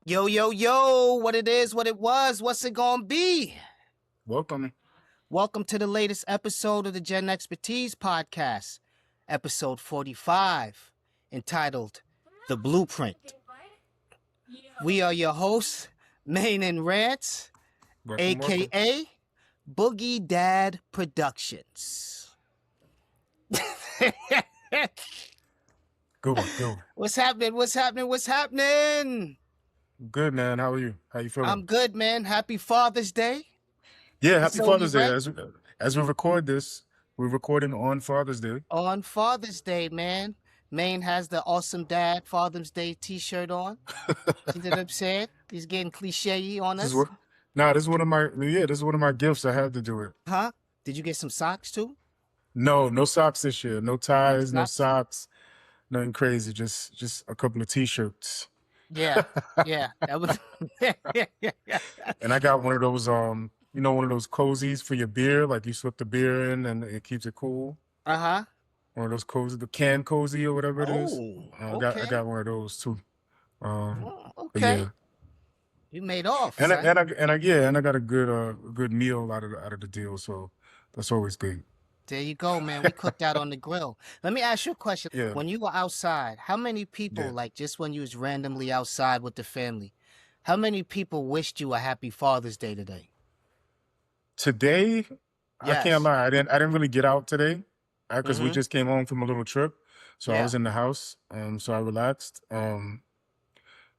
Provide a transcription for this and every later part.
Yo, yo, yo, what it is, what it was, what's it gonna be? Welcome. Welcome to the latest episode of the Gen Expertise Podcast, episode 45, entitled The Blueprint. We are your hosts, Main and Rants, Welcome. aka Boogie Dad Productions. Good one. Good one. What's happening? What's happening? What's happening? Good, man. How are you? How you feeling? I'm good, man. Happy Father's Day. Yeah, It's happy only Father's Day. right. As we record this, we're recording on Father's Day. On Father's Day, man. Maine has the Awesome Dad Father's Day t-shirt on. You know what I'm saying? He's getting cliche on This us. is what this is one of my gifts. I had to do it. Huh? Did you get some socks too? No socks this year. No ties, no Socks? socks, nothing crazy. Just a couple of t-shirts. Yeah. That was And I got one of those one of those cozies for your beer, like you slip the beer in and it keeps it cool. Uh-huh. One of those cozy, the can cozy or whatever it is. Oh, I okay. got one of those too. Oh, But okay. yeah. You made off, And son. I got a good meal out of the deal, so that's always good. There you go, man. We cooked out on the grill. Let me ask you a question. Yeah, When you were outside, how many people, yeah. like just when you was randomly outside with the family, how many people wished you a happy Father's Day today? Today, I can't Yes. lie, I didn't really get out today, because we Mm-hmm. just came home from a little trip, so I Yeah. was in the house, so I relaxed.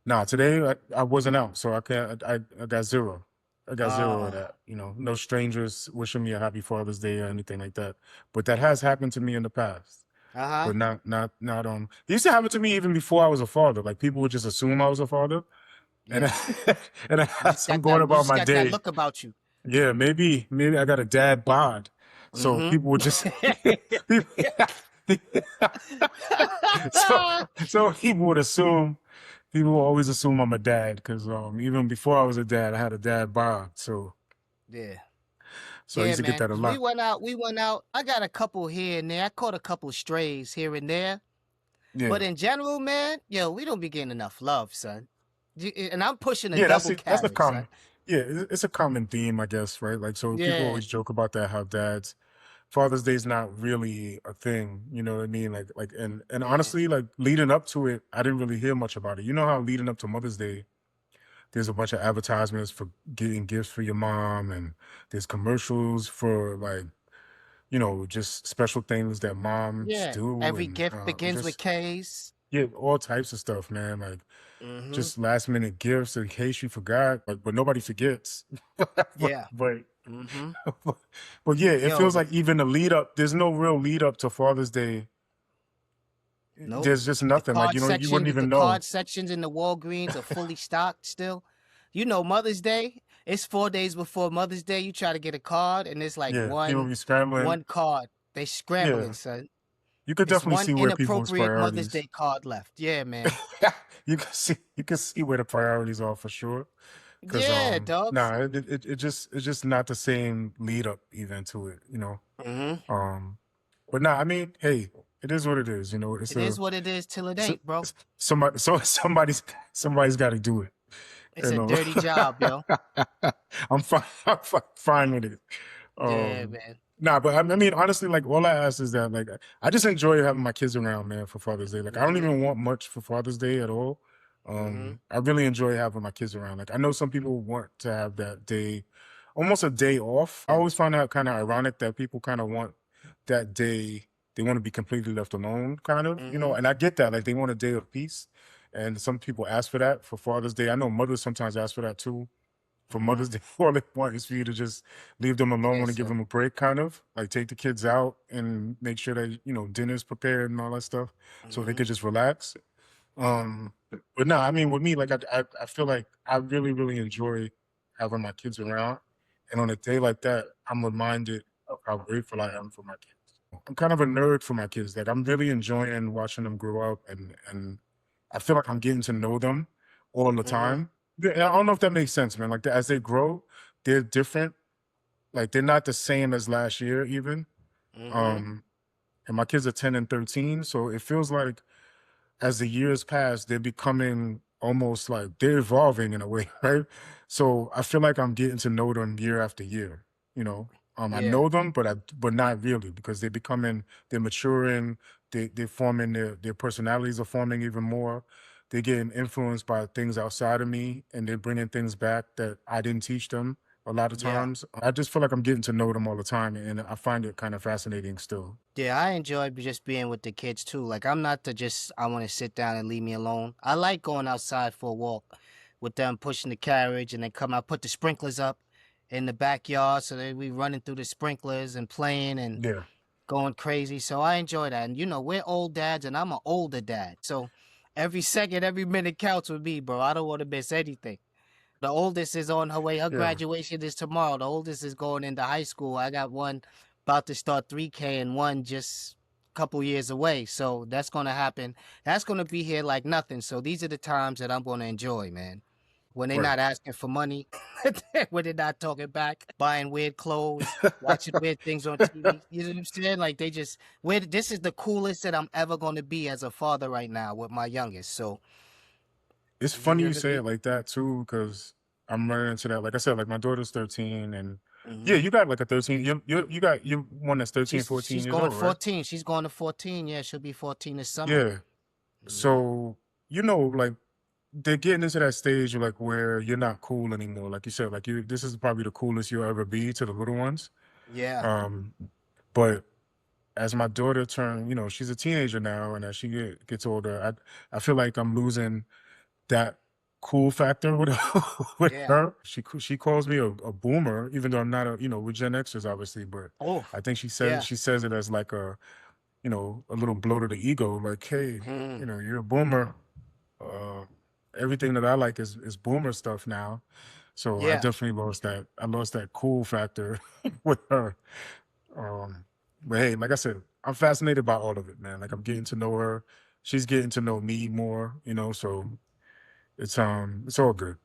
Nah, today I wasn't out, so I can't. I got zero. I got zero of Oh. that. No strangers wishing me a happy Father's Day or anything like that. But that has happened to me in the past. Uh-huh. But not it used to happen to me even before I was a father. Like people would just assume I was a father. And Yeah. and You just as I'm got going that, you about just my got that day, look about you. yeah, maybe I got a dad bod. So Mm-hmm. people would just so people will always assume I'm a dad because even before I was a dad, I had a dad bod. So Yeah. I Yeah, used to get man. that a 'Cause lot. we went out. I got a couple here and there. I caught a couple strays here and there. But Yeah. in general, man, yo, we don't be getting enough love, son. And I'm pushing a Yeah, double that's a carriage, son. common yeah, it's a common theme, I guess, right? Like so people Yeah. always joke about that, how dads Father's Day is not really a thing, you know what I mean? Like and Yeah. honestly, like leading up to it, I didn't really hear much about it. You know how leading up to Mother's Day, there's a bunch of advertisements for getting gifts for your mom, and there's commercials for like, just special things that moms Yeah. do, Every and gift begins with just K's. yeah, all types of stuff, man. Like Mm-hmm. just last minute gifts in case you forgot, but nobody forgets. but, Yeah. but Mm-hmm. but yeah, it Yo, feels like even the lead up, there's no real lead up to Father's Day. nope. There's just nothing. Like, you wouldn't The even know. card sections in the Walgreens are fully stocked still. You know, Mother's Day, it's 4 days before Mother's Day. You try to get a card and it's like Yeah, people be scrambling. one card. They scrambling, Yeah, son. you could It's definitely one see where people's inappropriate Mother's priorities. Day card left. Yeah, man. You can see where the priorities are for sure. Cause Yeah, dogs. nah, it's just not the same lead up even to it, Mm-hmm. Um, but nah, I mean, hey, it is what it is. It's It is what it is till it s- ain't, bro. somebody's got to do it. It's You a know, dirty job, yo. fine with it. Yeah, Um, man. nah, but I mean, honestly, like all I ask is that, like, I just enjoy having my kids around, man, for Father's Day. Like, I don't Mm-hmm. even want much for Father's Day at all. Mm-hmm. I really enjoy having my kids around. Like, I know some people want to have that day, almost a day off. I Yeah. always find that kind of ironic that people kind of want that day. They want to be completely left alone, kind of, Mm-hmm. and I get that. Like, they want a day of peace. And some people ask for that for Father's Day. I know mothers sometimes ask for that too. For Mm-hmm. Mother's Day, all they want is for you to just leave them alone Yeah, and give son. them a break, kind of like take the kids out and make sure that dinner's prepared and all that stuff, so they Mm-hmm. could just relax. But no, I mean, with me, like I feel like I really really enjoy having my kids around, and on a day like that, I'm reminded of how grateful I am for my kids. I'm kind of a nerd for my kids. Like I'm really enjoying watching them grow up, and I feel like I'm getting to know them all the Mm-hmm. time. Yeah, I don't know if that makes sense, man. Like as they grow, they're different. Like they're not the same as last year, even. Mm-hmm. Um, and my kids are 10 and 13, so it feels like as the years pass, they're becoming almost like they're evolving in a way, right? So I feel like I'm getting to know them year after year. You know, I Yeah, know them, but not really because they're maturing, they're forming their personalities are forming even more. They're getting influenced by things outside of me, and they're bringing things back that I didn't teach them. A lot of yeah. times, I just feel like I'm getting to know them all the time, and I find it kind of fascinating still. Yeah, I enjoy just being with the kids too. Like I'm not to just I want to sit down and leave me alone. I like going outside for a walk with them, pushing the carriage, and then come out, put the sprinklers up in the backyard, so that we running through the sprinklers and playing and Yeah, going crazy. So I enjoy that. And we're old dads, and I'm an older dad, so every second, every minute counts with me, bro. I don't want to miss anything. The oldest is on her way. Her yeah, graduation is tomorrow. The oldest is going into high school. I got one about to start 3K and one just a couple years away. So that's going to happen. That's going to be here like nothing. So these are the times that I'm going to enjoy, man. When they're right. not asking for money, when they're not talking back, buying weird clothes, watching weird things on TV. You know what I'm saying? Like this is the coolest that I'm ever going to be as a father right now with my youngest. So, It's you funny know you what I say it mean? like that too, because I'm running into that. Like I said, like my daughter's 13, and yeah, Mhm. you got like a 13. You got you one that's 13, She's 14 she's years going old, right? 14. She's going to 14. Yeah, she'll be 14 this summer. Yeah. Mhm. So like they're getting into that stage like where you're not cool anymore. Like you said, like this is probably the coolest you'll ever be to the little ones. Yeah. Um, but as my daughter turned, she's a teenager now, and as she gets older, I feel like I'm losing that cool factor with her. With Yeah. her. She calls me a boomer, even though I'm not we're Gen Xers obviously, but Oh, I think yeah. she says it as like a little blow to the ego, like, hey, Mhm. you're a boomer. Uh, everything that I like is boomer stuff now. So I Yeah. definitely lost that cool factor with her. But hey, like I said, I'm fascinated by all of it, man. Like I'm getting to know her. She's getting to know me more, so it's all good.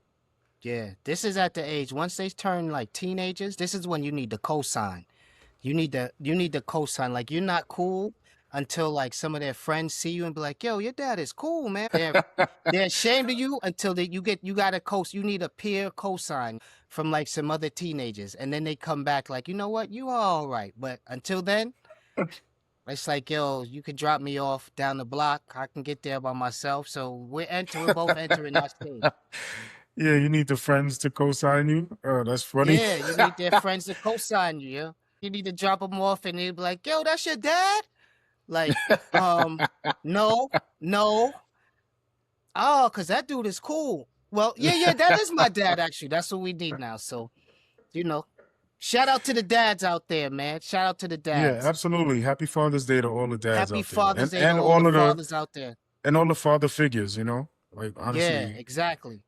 Yeah. This is at the age once they turn like teenagers, this is when you need the cosign. You need the cosign. Like you're not cool until like some of their friends see you and be like, "Yo, your dad is cool, man." They're ashamed of you until you got a you need a peer cosign from like some other teenagers, and then they come back like, "You know what? You are all right." But until then, it's like, "Yo, you can drop me off down the block. I can get there by myself." So we're both entering that stage. Yeah, you need the friends to co-sign you. Oh, that's funny. Yeah, you need their friends to co-sign you. Yeah, you need to drop them off, and they'll be like, "Yo, that's your dad." Like, um, no, no. Oh, cause that dude is cool. Well, yeah, yeah, that is my dad. Actually, that's what we need now. So, you know, shout out to the dads out there, man. Shout out to the Yeah, dads. absolutely. Happy Father's Day to all the dads Happy out there, Father's Day to all the fathers out there. and all the father figures. Like Yeah, honestly, exactly.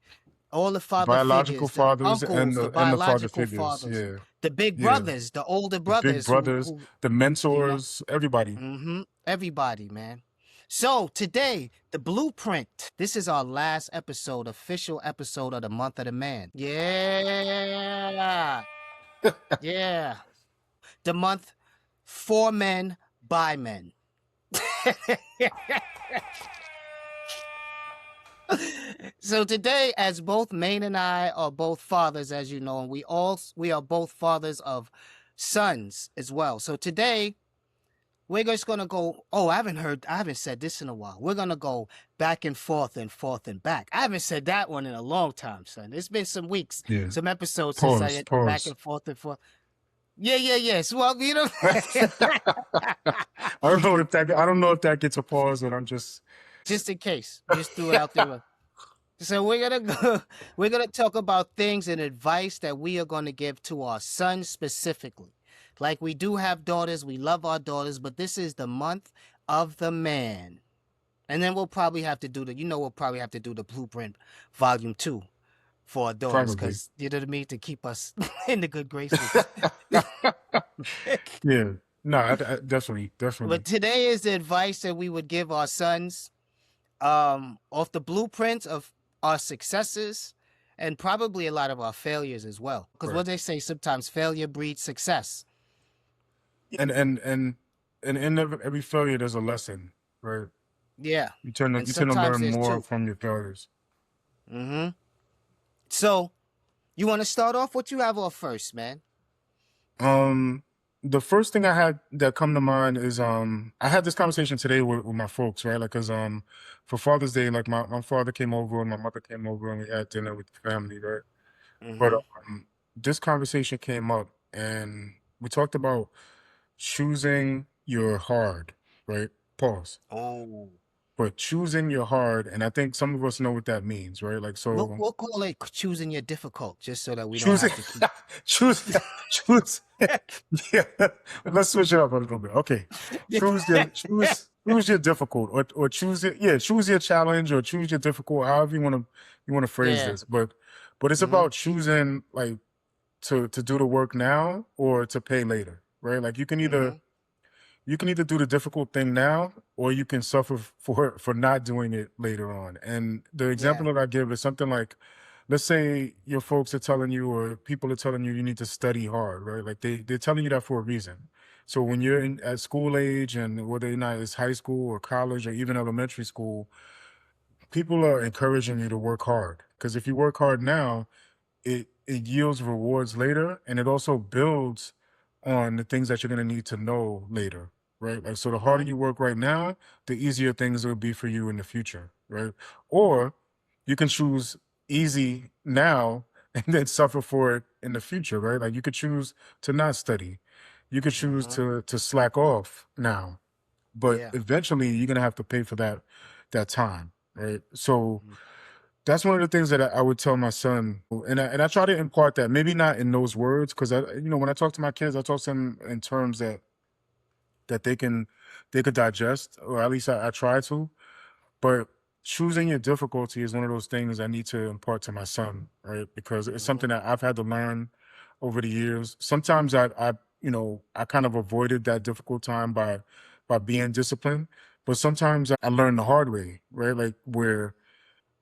All the father biological figures, the fathers uncles, the and the father biological figures. fathers, Yeah, the big yeah. brothers, the older The big brothers brothers, who the you know, mentors, everybody. everybody, man. So today, the blueprint. This is our last episode, official episode of the month of the man. Yeah, yeah. The month for men by men. So today, as both Maine and I are both fathers, as you know, and we are both fathers of sons as well. So today we're just gonna go. Oh, I haven't said this in a while. We're gonna go back and forth and forth and back. I haven't said that one in a long time, son. It's been some weeks, Yeah. some episodes since I Pause. had back Pause. and forth and forth. Yeah, yeah, yes. Well, I don't know if that gets a pause, but I'm just. just in case, just threw it out there. So we're gonna go, we're gonna talk about things and advice that we are gonna give to our sons specifically. Like we do have daughters, we love our daughters, but this is the month of the man. And then we'll probably have to do we'll probably have to do the blueprint volume 2 for our daughters, Probably. because you know what I mean, to keep us in the good graces. Yeah. No, definitely, But definitely. today is the advice that we would give our sons, off the blueprints of our successes and probably a lot of our failures as well. Because Right. what they say, sometimes failure breeds success. And in every failure, there's a lesson, right? Yeah. And You tend to sometimes learn there's more two. from your failures. Mm-hmm. So, you want to start off? What you have off first, man? Um, the first thing I had that come to mind is I had this conversation today with my folks, right? Like, cause for Father's Day, like my father came over and my mother came over and we had dinner with the family, right? But Mm-hmm. this conversation came up and we talked about choosing your hard, right? Pause. Oh. But choosing your hard, and I think some of us know what that means, right? Like, so We'll call it choosing your difficult, just so that we don't choosing, have to keep. choose, choose. Yeah, let's switch it up a little bit. Okay, choose your difficult, or choose it. Yeah, choose your challenge, or choose your difficult. However you want to phrase Yeah. this, but it's Mm-hmm. about choosing like to do the work now or to pay later, right? Like Mm-hmm. you can either do the difficult thing now or you can suffer for not doing it later on. And the Yeah. example that I give is something like, let's say your folks are telling you or people are telling you you need to study hard, right? Like they're telling you that for a reason. So when you're at school age, and whether or not it's high school or college or even elementary school, people are encouraging you to work hard, because if you work hard now, it yields rewards later, and it also builds on the things that you're going to need to know later, right? Like, so the harder Mm-hmm. you work right now, the easier things will be for you in the future, right? Or you can choose easy now and then suffer for it in the future, right? Like you could choose to not study, you could choose Mm-hmm. to slack off now, but Yeah. eventually you're going to have to pay for that time, right? So that's one of the things that I would tell my son, and I try to impart that, maybe not in those words, because when I talk to my kids, I talk to them in terms that they could digest, or at least I try to. But choosing your difficulty is one of those things I need to impart to my son, right? Because it's Mm-hmm. something that I've had to learn over the years. Sometimes I kind of avoided that difficult time by being disciplined, but sometimes I learned the hard way, right? Like where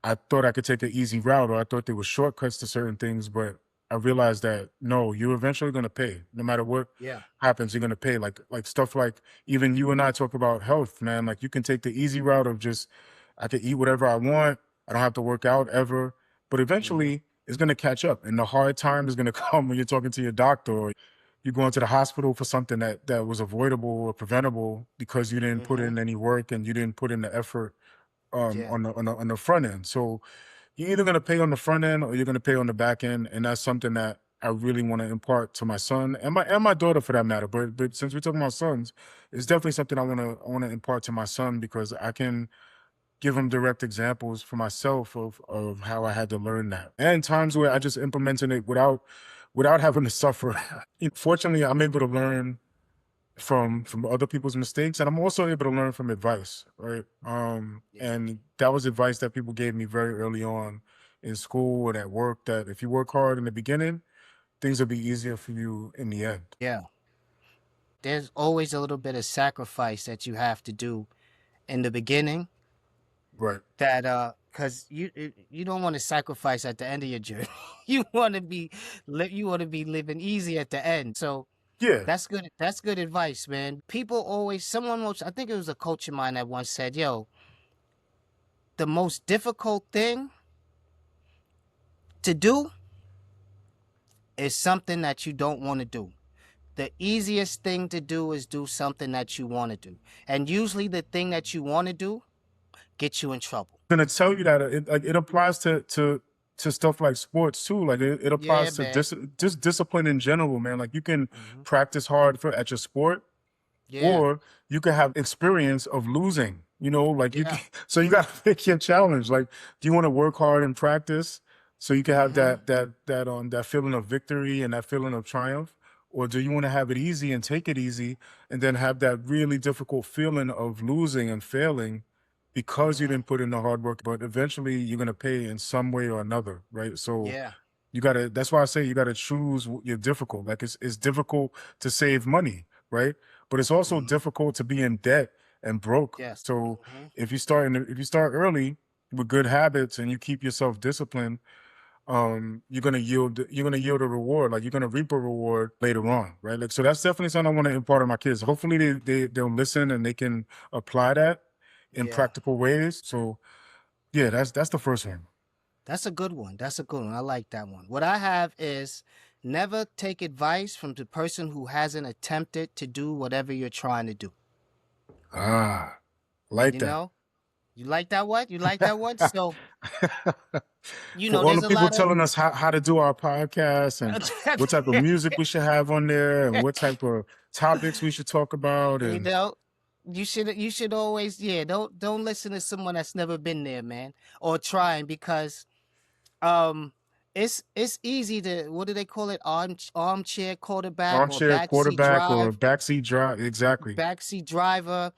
I thought I could take an easy route, or I thought there were shortcuts to certain things, but I realized that no, you're eventually going to pay. No matter what Yeah. happens, you're going to pay. Like stuff like, even you and I talk about health, man. Like you can take the easy route of just, I can eat whatever I want. I don't have to work out ever. But Mm-hmm. eventually it's going to catch up, and the hard time is going to come when you're talking to your doctor, or you're going to the hospital for something that was avoidable or preventable because you didn't put Mm-hmm. in any work and you didn't put in the effort Yeah. on the front end. So you're either going to pay on the front end or you're going to pay on the back end, and that's something that I really want to impart to my son and my daughter for that matter. But since we're talking about sons, it's definitely something I want to impart to my son, because I can give him direct examples for myself of how I had to learn that, and times where I just implemented it without having to suffer. Fortunately, I'm able to learn from other people's mistakes, and I'm also able to learn from advice, right? Yeah. And that was advice that people gave me very early on in school and at work, that if you work hard in the beginning, things will be easier for you in the end. Yeah. There's always a little bit of sacrifice that you have to do in the beginning. Right. That because you don't want to sacrifice at the end of your journey. You want to you want to be living easy at the end. So Yeah. that's good. That's good advice, man. People always, I think it was a coach of mine that once said, "Yo, the most difficult thing to do is something that you don't want to do. The easiest thing to do is do something that you want to do, and usually the thing that you want to do gets you in trouble." Gonna tell you that it applies to stuff like sports too. Like it Yeah, applies to man. just discipline in general, man. Like you can Hmm. practice hard at your sport, Yeah, or you could have experience of losing, like you can, yeah. so you got to pick your challenge. Like, do you want to work hard in practice so you can have Hmm. that feeling of victory and that feeling of triumph, or do you want to have it easy and take it easy and then have that really difficult feeling of losing and failing because you Hmm. didn't put in the hard work, but eventually you're going to pay in some way or another, right? So Yeah. that's why I say you gotta choose your difficult. Like it's difficult to save money, right? But it's also Hmm. difficult to be in debt and broke. Yes. So Hmm. if you start early with good habits and you keep yourself disciplined, you're gonna yield a reward. Like you're gonna reap a reward later on, right? Like, so that's definitely something I want to impart on my kids. Hopefully they'll listen and they can apply that in Yeah. practical ways. So yeah, that's the first one. That's a good one. That's a good one. I like that one. What I have is never take advice from the person who hasn't attempted to do whatever you're trying to do. Ah, like You that. know? You like that one? You like that one? So, For all there's the a people lot of telling us how to do our podcast and what type of music we should have on there and what type of topics we should talk about you and know, you should always, yeah, don't listen to someone that's never been there, man, or trying, because um it's easy to, what do they call it, armchair quarterback or armchair backseat quarterback or drive, backseat drive. Exactly. backseat driver.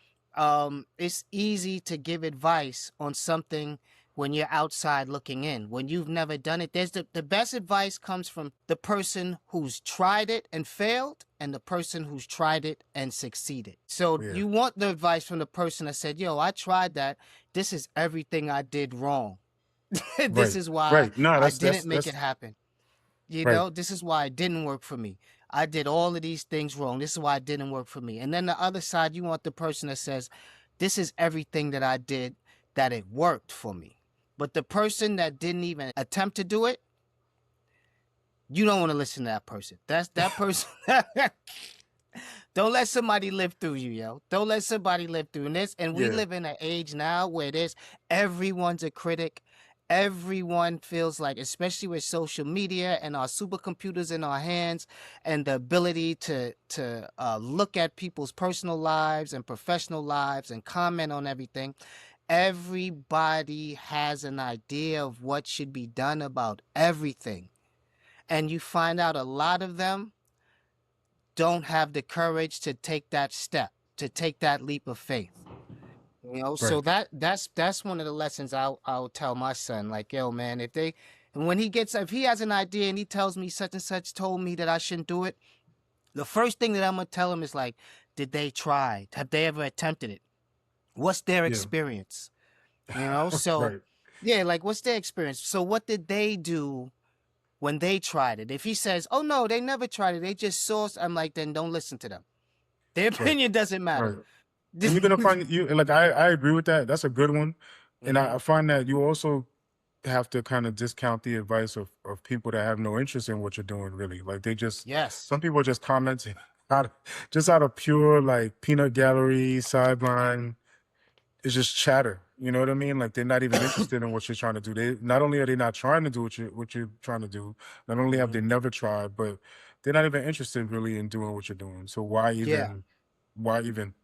It's easy to give advice on something when you're outside looking in, when you've never done it. There's the best advice comes from the person who's tried it and failed, and the person who's tried it and succeeded. So Yeah. you want the advice from the person that said, yo, I tried that, this is everything I did wrong. This Right. is why Right. No, I that's didn't make it that's happen. right. This is why it didn't work for me. I did all of these things wrong. This is why it didn't work for me. And then the other side, you want the person that says, this is everything that I did that it worked for me. But the person that didn't even attempt to do it, you don't want to listen to that person. That's that person. Don't let somebody live through you, yo. Don't let somebody live through this. And we Yeah. live in an age now where everyone's a critic. Everyone feels like, especially with social media and our supercomputers in our hands, and the ability to look at people's personal lives and professional lives and comment on everything. Everybody has an idea of what should be done about everything. And you find out a lot of them don't have the courage to take that step, to take that leap of faith. So Right. that's one of the lessons I'll tell my son. Like, yo, man, if he has an idea and he tells me such and such told me that I shouldn't do it, the first thing that I'm gonna tell him is like, did they try? Have they ever attempted it? What's their Yeah. experience? So Right. yeah, like, what's their experience? So what did they do when they tried it? If he says, oh no, they never tried it, they just saw, I'm like, then don't listen to them. Their Right. opinion doesn't Right. matter. And you're gonna find you like I agree with that. That's a good one. And Mhm. I find that you also have to kind of discount the advice of people that have no interest in what you're doing, really. Like they just Yes. some people are just commenting out of pure like peanut gallery sideline. It's just chatter. You know what I mean? Like they're not even interested in what you're trying to do. They not only are they not trying to do what you're trying to do, not only have they Mhm. never tried, but they're not even interested really in doing what you're doing. So Yeah. why even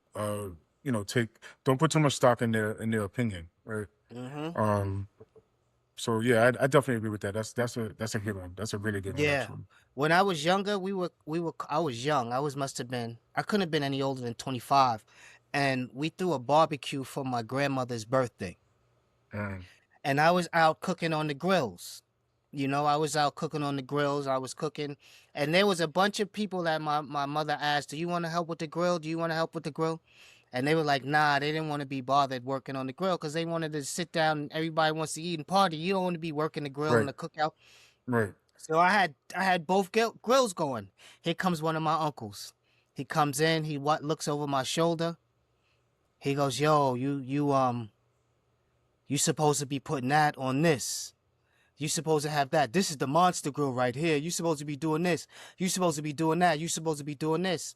take don't put too much stock in their opinion, right? Mhm. Um so yeah, I definitely agree with that. That's a good one. That's a really good one Yeah. actually. When I was younger, I was young. I couldn't have been any older than 25. And we threw a barbecue for my grandmother's birthday. Mm, And I was out cooking on the grills. I was out cooking on the grills. I was cooking. And there was a bunch of people that my mother asked, do you want to help with the grill? Do you want to help with the grill? And they were like, nah, they didn't want to be bothered working on the grill because they wanted to sit down and everybody wants to eat and party. You don't want to be working the grill and right, the cookout. right. So I had both grills going. Here comes one of my uncles. He comes in, looks over my shoulder. He goes, yo, you supposed to be putting that on this. You supposed to have that. This is the monster grill right here. You supposed to be doing this. You supposed to be doing that. You supposed to be doing this.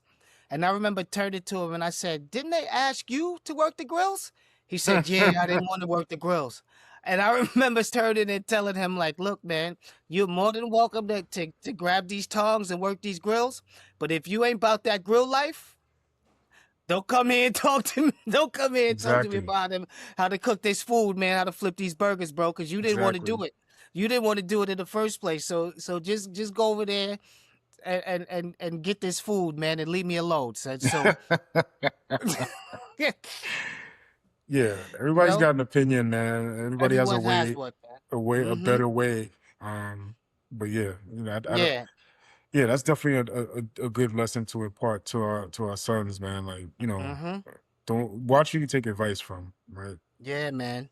And I remember turning to him and I said, didn't they ask you to work the grills? He said, yeah, I didn't want to work the grills. And I remember turning and telling him, like, look, man, you're more than welcome to grab these tongs and work these grills. But if you ain't about that grill life, don't come here and talk to me. Don't come here and talk to me Exactly. about how to cook this food, man, how to flip these burgers, bro, because you didn't want to do Exactly. it. You didn't want to do it in the first place. So just go over there and get this food, man, and leave me alone. So Yeah, you everybody's know, got an opinion, man. Everybody has everyone has one, a man. better way. But yeah, I don't, Yeah. yeah, that's definitely a good lesson to impart to our sons, man. Like, Mm-hmm. don't watch who you take advice from, right? Yeah, man.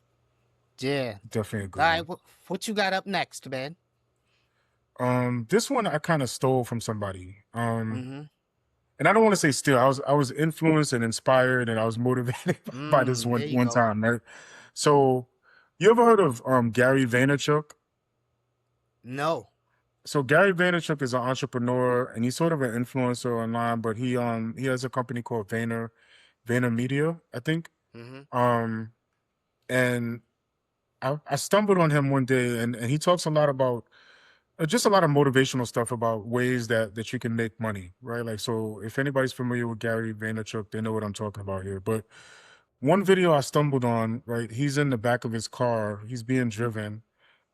Yeah. Definitely a All good right. one. What you got up next, man? This one I kind of stole from somebody. Mm-hmm. And I don't want to say still. I was influenced and inspired, and I was motivated by this There you one go. time, right? So, you ever heard of Gary Vaynerchuk? No. So Gary Vaynerchuk is an entrepreneur and he's sort of an influencer online, but he has a company called Vayner Media, I think. Mm-hmm. Um, and I stumbled on him one day, and he talks a lot about just a lot of motivational stuff about ways that you can make money, right? Like, so if anybody's familiar with Gary Vaynerchuk, they know what I'm talking about here. But one video I stumbled on, right? He's in the back of his car, he's being driven,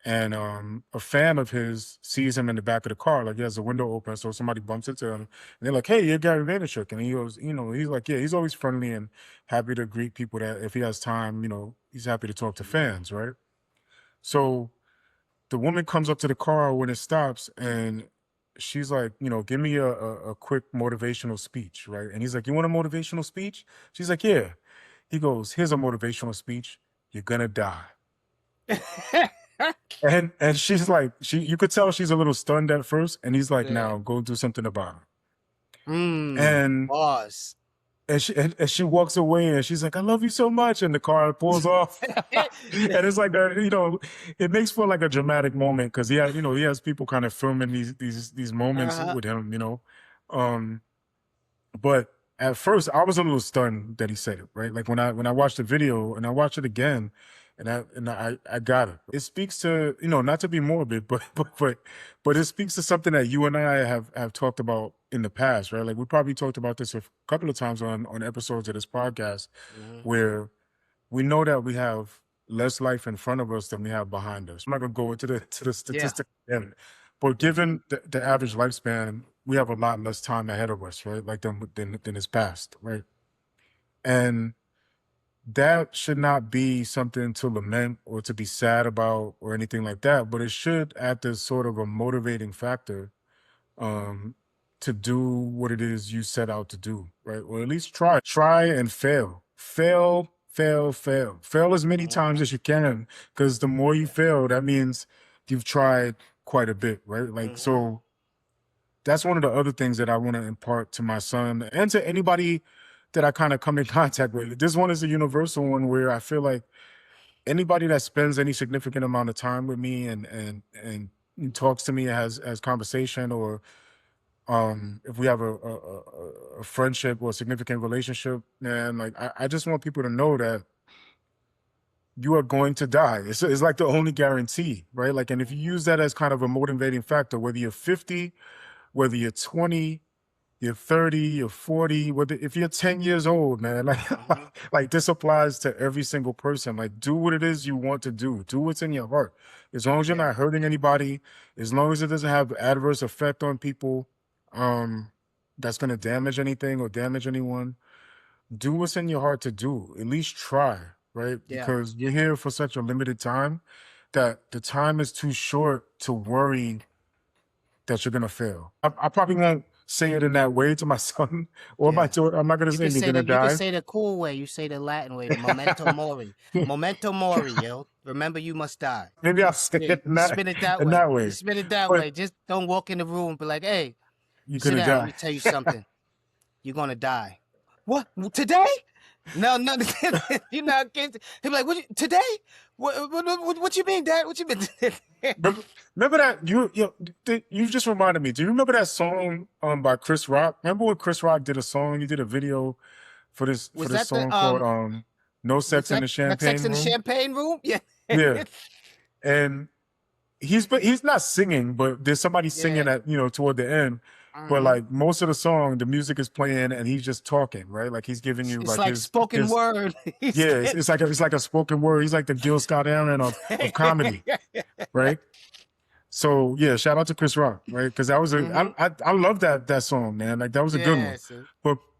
and a fan of his sees him in the back of the car, like he has the window open, so somebody bumps into him, and they're like, "Hey, you're Gary Vaynerchuk," and he goes, he's like, "Yeah," he's always friendly and happy to greet people that if he has time, he's happy to talk to fans, right? So the woman comes up to the car when it stops, and she's like, "Give me a quick motivational speech," right? And he's like, "You want a motivational speech?" She's like, "Yeah." He goes, "Here's a motivational speech. You're gonna die." And she's like, you could tell she's a little stunned at first, and he's like, Yeah. "Now go do something about it." Mm. And Pause. and she walks away, and she's like, "I love you so much," and the car pulls off. And it's like it makes for like a dramatic moment because he has people kind of filming these moments Uh-huh. with him, Um, but at first I was a little stunned that he said it, right? Like when I watched the video and I watched it again, and I got it. It speaks to, not to be morbid, but it speaks to something that you and I have talked about in the past, right? Like we probably talked about this a couple of times on episodes of this podcast, Mhm. where we know that we have less life in front of us than we have behind us. I'm not gonna go into the statistic again, but given the average lifespan, we have a lot less time ahead of us, right? Like than is past, right? And that should not be something to lament or to be sad about or anything like that, but it should act as sort of a motivating factor um to do what it is you set out to do, right? Or at least try and fail. Fail as many times as you can, because the more you fail, that means you've tried quite a bit, right? Like, Mhm. so that's one of the other things that I want to impart to my son and to anybody that I kind of come in contact with. This one is a universal one where I feel like anybody that spends any significant amount of time with me and talks to me, has conversation, or if we have a friendship or a significant relationship, man, like I just want people to know that you are going to die. It's like the only guarantee, right? Like, and if you use that as kind of a motivating factor, whether you're 50, whether you're 20, you're 30, you're 40, whether if you're 10 years old, man, like, Mhm. like this applies to every single person. Like, do what it is you want to do. Do what's in your heart. As long as you're Yeah. not hurting anybody, as long as it doesn't have adverse effect on people, that's gonna damage anything or damage anyone, do what's in your heart to do. At least try, right? Yeah. Because you're here for such a limited time that the time is too short to worry that you're gonna fail. I probably won't say it in that way to my son or my Yeah. daughter. I'm not gonna say you're gonna You can die. say the cool way, you say the Latin way, the memento mori. Memento mori, yo. Remember you must die. Maybe I'll say Yeah, it you spin it that in way. that You way. spin it that But way. Just don't walk in the room and be like, hey, you're sit gonna down, let me die. tell you something. You're gonna die. What? Today? No, you're not kidding. He'll be like, today? What you mean, Dad? What you mean? Remember that you just reminded me. Do you remember that song by Chris Rock? Remember when Chris Rock did a song? He did a video for this Was that song called "No the Sex in the Sex Champagne in the Room"? Champagne Room? Yeah. Yeah, and he's not singing, but there's somebody Yeah. singing at toward the end. But Mhm. like most of the song, the music is playing and he's just talking, right? Like he's giving you It's like like spoken his word. yeah, it's like a spoken word. He's like the Gil Scott Aaron of comedy, right? So yeah, shout out to Chris Rock, right? Because that was Mhm. I love that song, man. Like that was a good one. Yes.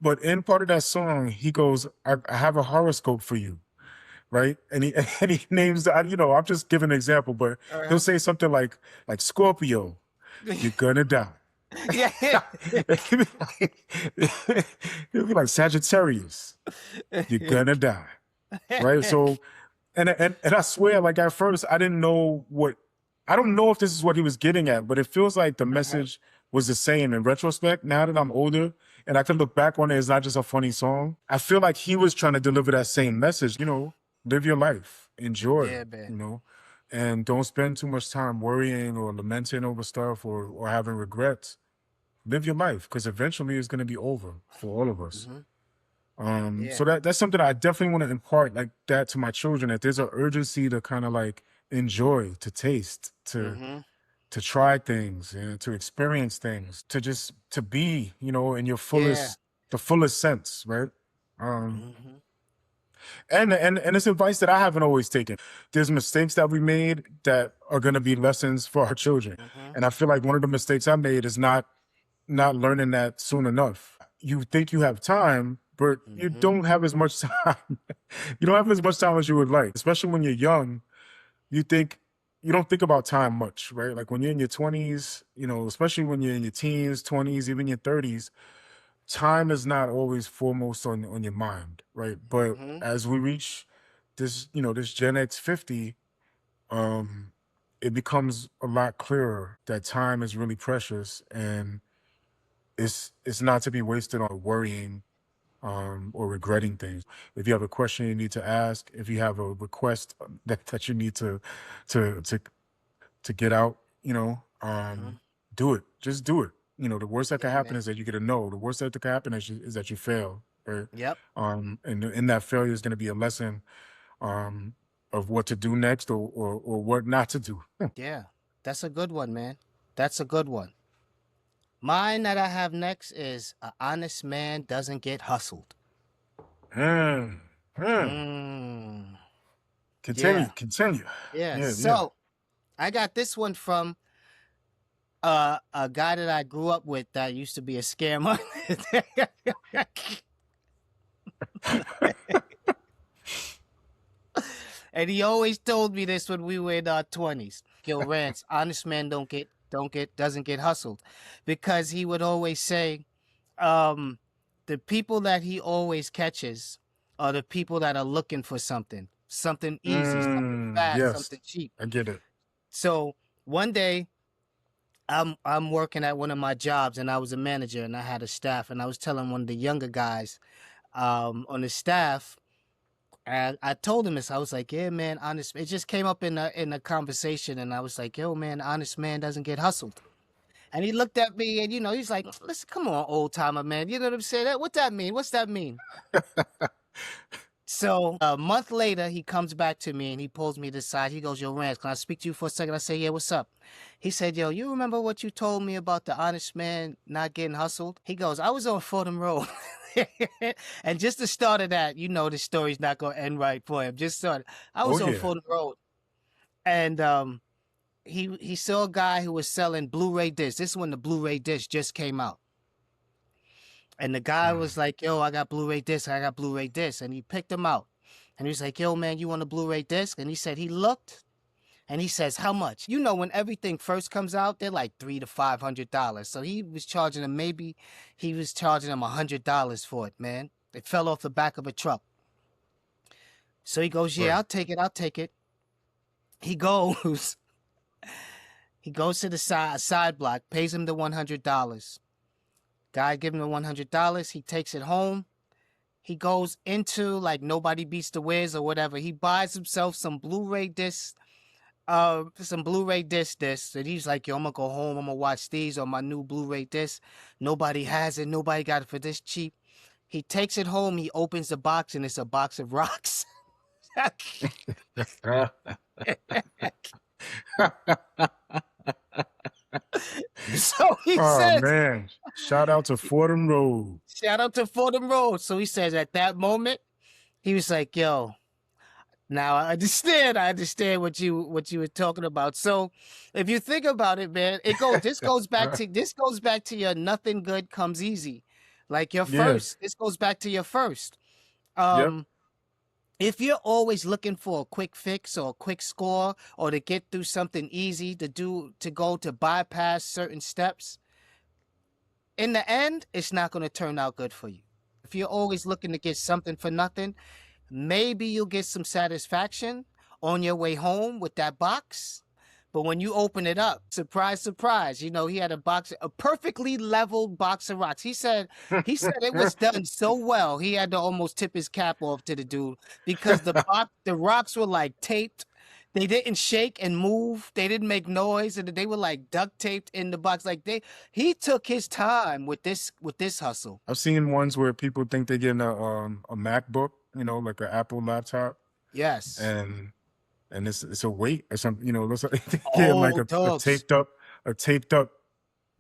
But in part of that song, he goes, I have a horoscope for you, right? And he and he names I'm just giving an example, but he'll Uh-huh. say something like Scorpio, you're gonna die. Yeah. He'll be like Sagittarius, you're gonna die, right? So and I swear, like at first, I don't know if this is what he was getting at, but it feels like the Uh-huh. message was the same in retrospect. Now that I'm older and I can look back on it, it's not just a funny song. I feel like he was trying to deliver that same message. Live your life, enjoy. Yeah, man. and don't spend too much time worrying or lamenting over stuff or having regrets. Live your life because eventually it's going to be over for all of us. Hmm. So Yeah. that's something I definitely want to impart like that to my children, that there's an urgency to kind of like enjoy, to taste, Hmm. to try things and to experience things, to just to be, in your Yeah. fullest sense, right? Um, Hmm. and it's advice that I haven't always taken. There's mistakes that we made that are gonna be lessons for our children. Hmm. And I feel like one of the mistakes I made is not learning that soon enough. You think you have time, but you Hmm. don't have as much time. You don't have as much time as you would like, especially when you're young. You think you don't think about time much, right? Like when you're in your 20s, especially when you're in your teens, 20s, even your 30s, time is not always foremost on your mind, right? But Hmm. as we reach this Gen X 50, um, it becomes a lot clearer that time is really precious and it's not to be wasted on worrying or regretting things. If you have a question you need to ask, if you have a request that you need to to to get out, Hmm. do it. Just do it. The worst that can Yeah, happen man. is that you get a no. The worst that can happen is that you fail, right? Yep. And in that failure is going to be a lesson um, of what to do next or what not to do. Yeah. That's a good one, man. That's a good one. Mine that I have next is "A honest man doesn't get hustled." Hmm. Hmm. Mm. Continue. Yeah. Continue. Yeah. Yeah. Yeah. So I got this one from a guy that I grew up with that used to be a scammer. And he always told me this when we were in our 20s. Yo, Rance, honest man doesn't get hustled. Because he would always say, um, the people that he always catches are the people that are looking for something easy, something fast, Yes. something cheap. I get it. So one day I'm working at one of my jobs and I was a manager and I had a staff and I was telling one of the younger guys on the staff. And I told him this. I was like, "Yeah, man, honest." It just came up in a conversation, and I was like, "Yo, man, honest man doesn't get hustled." And he looked at me, and he's like, "Listen, come on, old timer, man. You know what I'm saying? What that mean? What's that mean?" So a month later, he comes back to me and he pulls me to the side. He goes, "Yo, Rance, can I speak to you for a second?" I say, "Yeah, what's up?" He said, "Yo, you remember what you told me about the honest man not getting hustled?" He goes, "I was on Fordham Road." And just the start of that, the story's not going to end right for him. Just started. I Oh was on yeah. Fordham Road and he saw a guy who was selling Blu-ray discs. This is when the Blu-ray disc just came out. And the guy Mm. was like, "Yo, I got Blu-ray disc. I got Blu-ray disc." And he picked them out. And he was like, "Yo, man, you want a Blu-ray disc?" And he said he looked and he says, "How much?" When everything first comes out, they're like $300 to $500. So he was charging him $100 for it, man. It fell off the back of a truck. So he goes, "Yeah, Right. I'll take it. I'll take it." He goes, he goes to the side block, pays him the $100. Guy give him the $100. He takes it home. He goes into like Nobody Beats the Wiz or whatever. He buys himself some Blu-ray discs, discs, and he's like, "Yo, I'm gonna go home. I'm gonna watch these on my new Blu-ray disc. Nobody has it. Nobody got it for this cheap." He takes it home. He opens the box, and it's a box of rocks. So he Oh says, man. Shout out to Fordham Road. "Shout out to Fordham Road." So he says, at that moment, he was like, "Yo, now I understand. I understand what you were talking about." So if you think about it, man, this goes back to your nothing good comes easy. Like your Yeah. first. This goes back to your first. Yep. Um, if you're always looking for a quick fix or a quick score or to get through something easy to bypass certain steps, in the end, it's not going to turn out good for you. If you're always looking to get something for nothing, maybe you'll get some satisfaction on your way home with that box. But when you open it up, surprise, surprise, he had a perfectly leveled box of rocks. He said it was done so well, he had to almost tip his cap off to the dude because the rocks were like taped. They didn't shake and move. They didn't make noise, and they were like duct taped in the box. Like he took his time with this hustle. I've seen ones where people think they're getting a MacBook, like an Apple laptop, Yes. and it's a weight or something, looks like they're getting like Oh, a dogs. taped up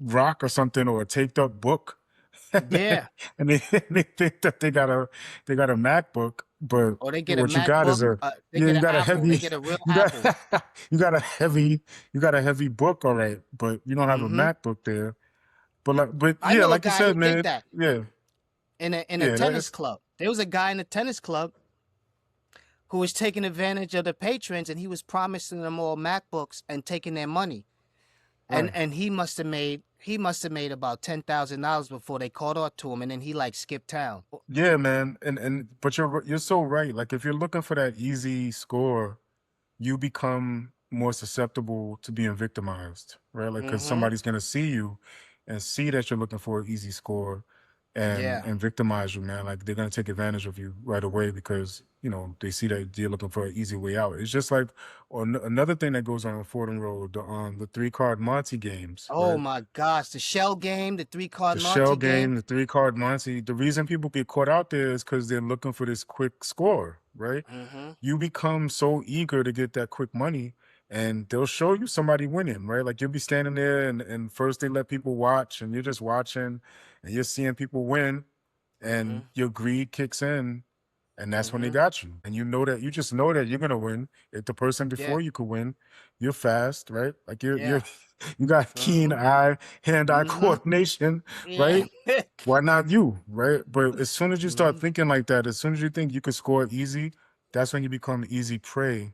rock or something, or a taped up book. Yeah. And they think that they got a MacBook, but Or they get a what you got is MacBook. They you get an got a Apple. They heavy get a real you Apple. got you got a heavy book, all right, but you don't have a MacBook there. But I yeah, know a like you guy said, who did man, that yeah, in a yeah, tennis club. There was a guy in a tennis club who was taking advantage of the patrons, and he was promising them all MacBooks and taking their money. right. And he must have made about $10,000 before they caught on to him, and then he like skipped town. Yeah, man, but you're so right. Like if you're looking for that easy score, you become more susceptible to being victimized, right? Like because Mm-hmm. somebody's gonna see you and see that you're looking for an easy score Yeah. and victimize you, man. Like they're gonna take advantage of you right away because they see that you're looking for an easy way out. It's just like another thing that goes on Fordham Road, the 3-card Monty games, Oh right? my gosh, the shell game, the 3-card The Monty shell game. game, the 3-card Monty. The reason people get caught out there is because they're looking for this quick score, right? Mm-hmm. You become so eager to get that quick money, and they'll show you somebody winning, right? Like you'll be standing there, and first they let people watch, and you're just watching, and you're seeing people win, and your greed kicks in, and that's when they got you. And you just know that you're gonna win. If the person before you could win, you're fast, right? Like Yeah. you got keen hand-eye coordination, right? Yeah. Why not you, right? But as soon as you start thinking like that, as soon as you think you could score easy, that's when you become easy prey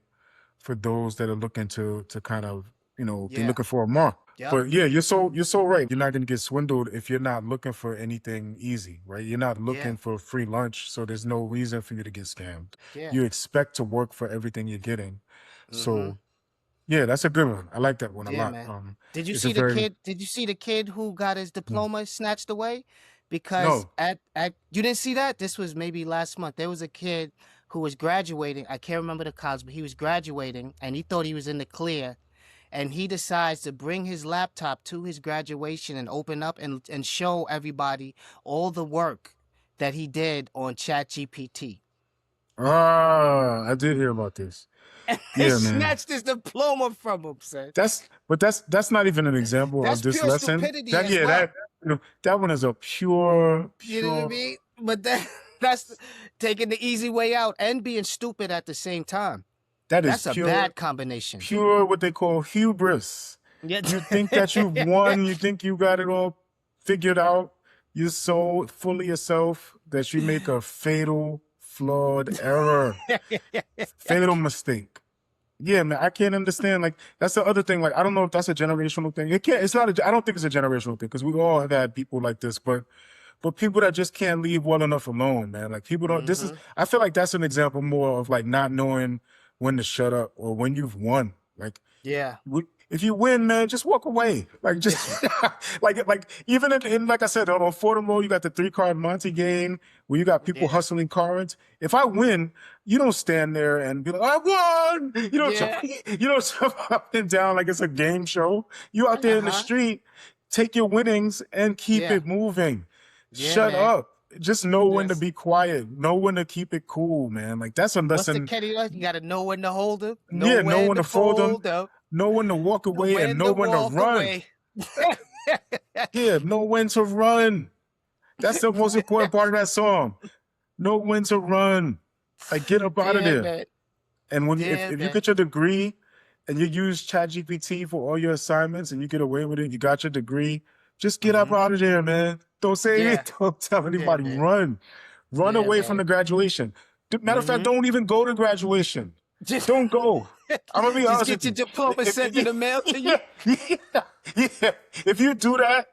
for those that are looking to kind of, they're Yeah. looking for a mark. Yep. But yeah, you're so right. You're not gonna get swindled if you're not looking for anything easy, right? You're not looking for free lunch, so there's no reason for you to get scammed. Yeah. You expect to work for everything you're getting. Mhm. So yeah, that's a good one. I like that one a Yeah, lot. man. Did you it's a see the very kid? Did you see the kid who got his diploma snatched away? Because no. at you didn't see that? This was maybe last month. There was a kid who was graduating. I can't remember the college, but he was graduating, and he thought he was in the clear. And he decides to bring his laptop to his graduation and open up and show everybody all the work that he did on ChatGPT. I did hear about this. And they Yeah, man. snatched his diploma from him, son. That's not even an example That's of this pure lesson. stupidity That as yeah, well. that one is a pure You know what I mean? But that's taking the easy way out and being stupid at the same time. That's a bad combination. Pure what they call hubris. Yeah. You think that you've won, you think you got it all figured out. You're so full of yourself that you make a fatal, flawed error. Fatal mistake. Yeah, man, I can't understand. Like, that's the other thing. Like, I don't know if that's a generational thing. I don't think it's a generational thing because we all have had people like this, but people that just can't leave well enough alone, man. Like, people don't, I feel like that's an example more of like not knowing when to shut up or when you've won. Like, Yeah. if you win, man, just walk away. Like, just like even in like I said, on Fordham Road, you got the 3-card Monty game where you got people hustling cards. If I win, you don't stand there and be like, I won. You don't jump up and down like it's a game show. You out there in the street, take your winnings and keep it moving. Shut up. Just know when to be quiet. Know when to keep it cool, man. Like that's a lesson. What's the Kenny? You got to know when to hold them. Know when to fold them. Know when to walk away and know when to run. Yeah, know when to run. That's the most important part of that song. Know when to run. Like get up out of there. Man. And when if you get your degree and you use ChatGPT for all your assignments and you get away with it, you got your degree, just get up out of there, man. Don't say anything. Don't tell anybody. Run away from the graduation. Matter of fact, don't even go to graduation. Just don't go. I'm gonna be honest. Just get your diploma sent in the mail to you. Yeah. If you do that,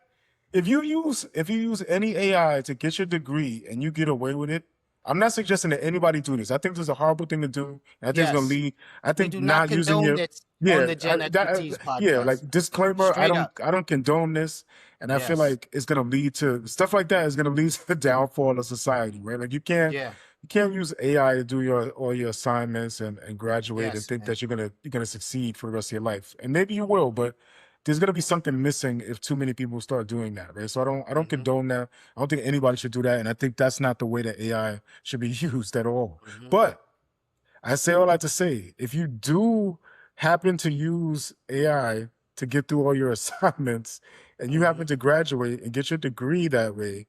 if you use any AI to get your degree and you get away with it, I'm not suggesting that anybody do this. I think this is a horrible thing to do. I think it's gonna lead. I think not using your on the Gen Expertise podcast. Yeah, like disclaimer. Straight I don't condone this, and I feel like it's gonna lead to stuff like that. Is gonna lead to the downfall of society, right? Like you can't you can't use AI to do all your assignments and graduate and Yes, think man. that you're gonna succeed for the rest of your life. And maybe you will, but there's gonna be something missing if too many people start doing that, right? So I don't Mm-hmm. condone that. I don't think anybody should do that, and I think that's not the way that AI should be used at all. Mm-hmm. But I say all that to say, if you do happen to use AI to get through all your assignments and you happen to graduate and get your degree that way,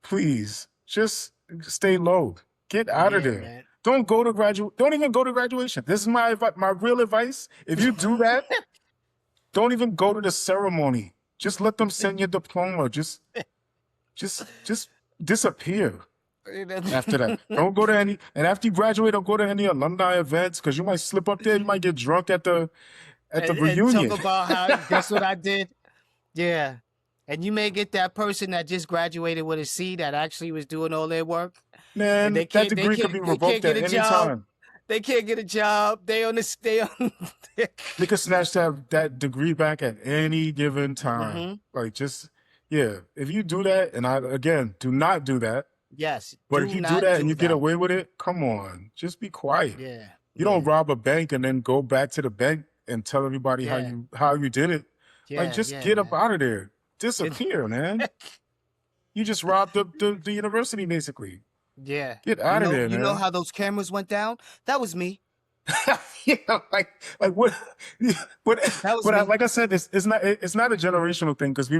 please just stay low. Get out of Yeah, there. man. Don't go to graduate. Don't even go to graduation. This is my real advice. If you do that, don't even go to the ceremony. Just let them send your diploma. Just disappear after that. Don't go to any, and after you graduate, don't go to any alumni events because you might slip up there. You might get drunk at the and reunion. talk about how that's what I did. Yeah. And you may get that person that just graduated with a C that actually was doing all their work. Man, And that degree could be revoked at any time. They can't get a job. They on They could snatch that degree back at any given time. Mm-hmm. Like just if you do that, and I again do not do that. Yes. But if you do that and you get away with it, come on, just be quiet. Yeah. You don't rob a bank and then go back to the bank and tell everybody how you did it. Like just get up out of there. Disappear, man. You just robbed the university basically. Yeah. Get out of there, man. You know how those cameras went down? That was me. Yeah, like what? Like I said, it's not a generational thing because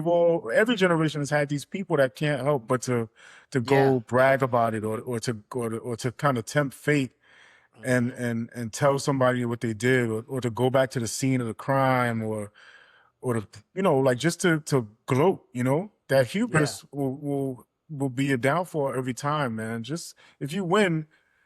every generation has had these people that can't help but to go brag about it or to kind of tempt fate and tell somebody what they did or to go back to the scene of the crime or to, like just to gloat, that hubris will be a downfall every time, man. Just if you win,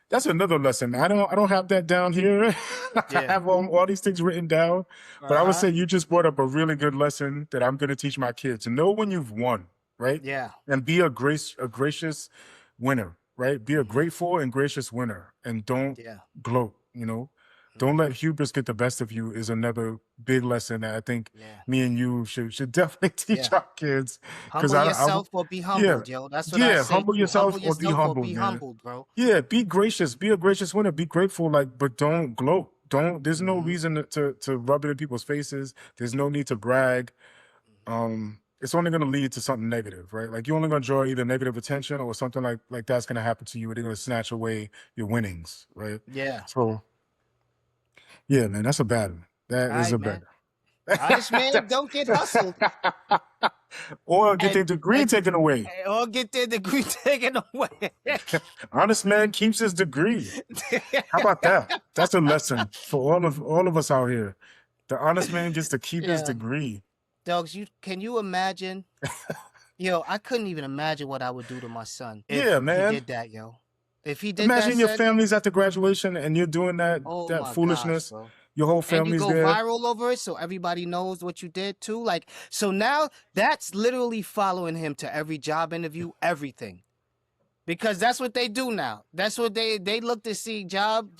that's another lesson. I don't have that down here. I have all these things written down, but I would say you just brought up a really good lesson that I'm going to teach my kids. Know when you've won, right? Yeah. And be a gracious winner, right? Be a grateful and gracious winner, and don't gloat. Don't let hubris get the best of you is another big lesson that I think me and you should definitely teach our kids. Humble yourself or be humbled, yo. That's what I say. Humble yourself or be humbled, bro. Yeah, be gracious. Be a gracious winner. Be grateful, but don't gloat. There's no reason to rub it in people's faces. There's no need to brag. It's only going to lead to something negative, right? Like you're only going to draw either negative attention or something like that's going to happen to you. They're going to snatch away your winnings, right? Yeah. So, yeah, man, that's a bad one. That is a bad one. Honest man, don't get hustled. Or get their degree taken away. Or get their degree taken away. Honest man keeps his degree. How about that? That's a lesson for all of us out here. The honest man gets to keep his degree. Dogs, can you imagine? Yo, I couldn't even imagine what I would do to my son if he did that, yo. If he did imagine your family's at the graduation and you're doing that foolishness. Gosh, your whole family's there. And you go viral over it so everybody knows what you did too. Like, so now that's literally following him to every job interview, everything. Because that's what they do now. That's what they look to see job.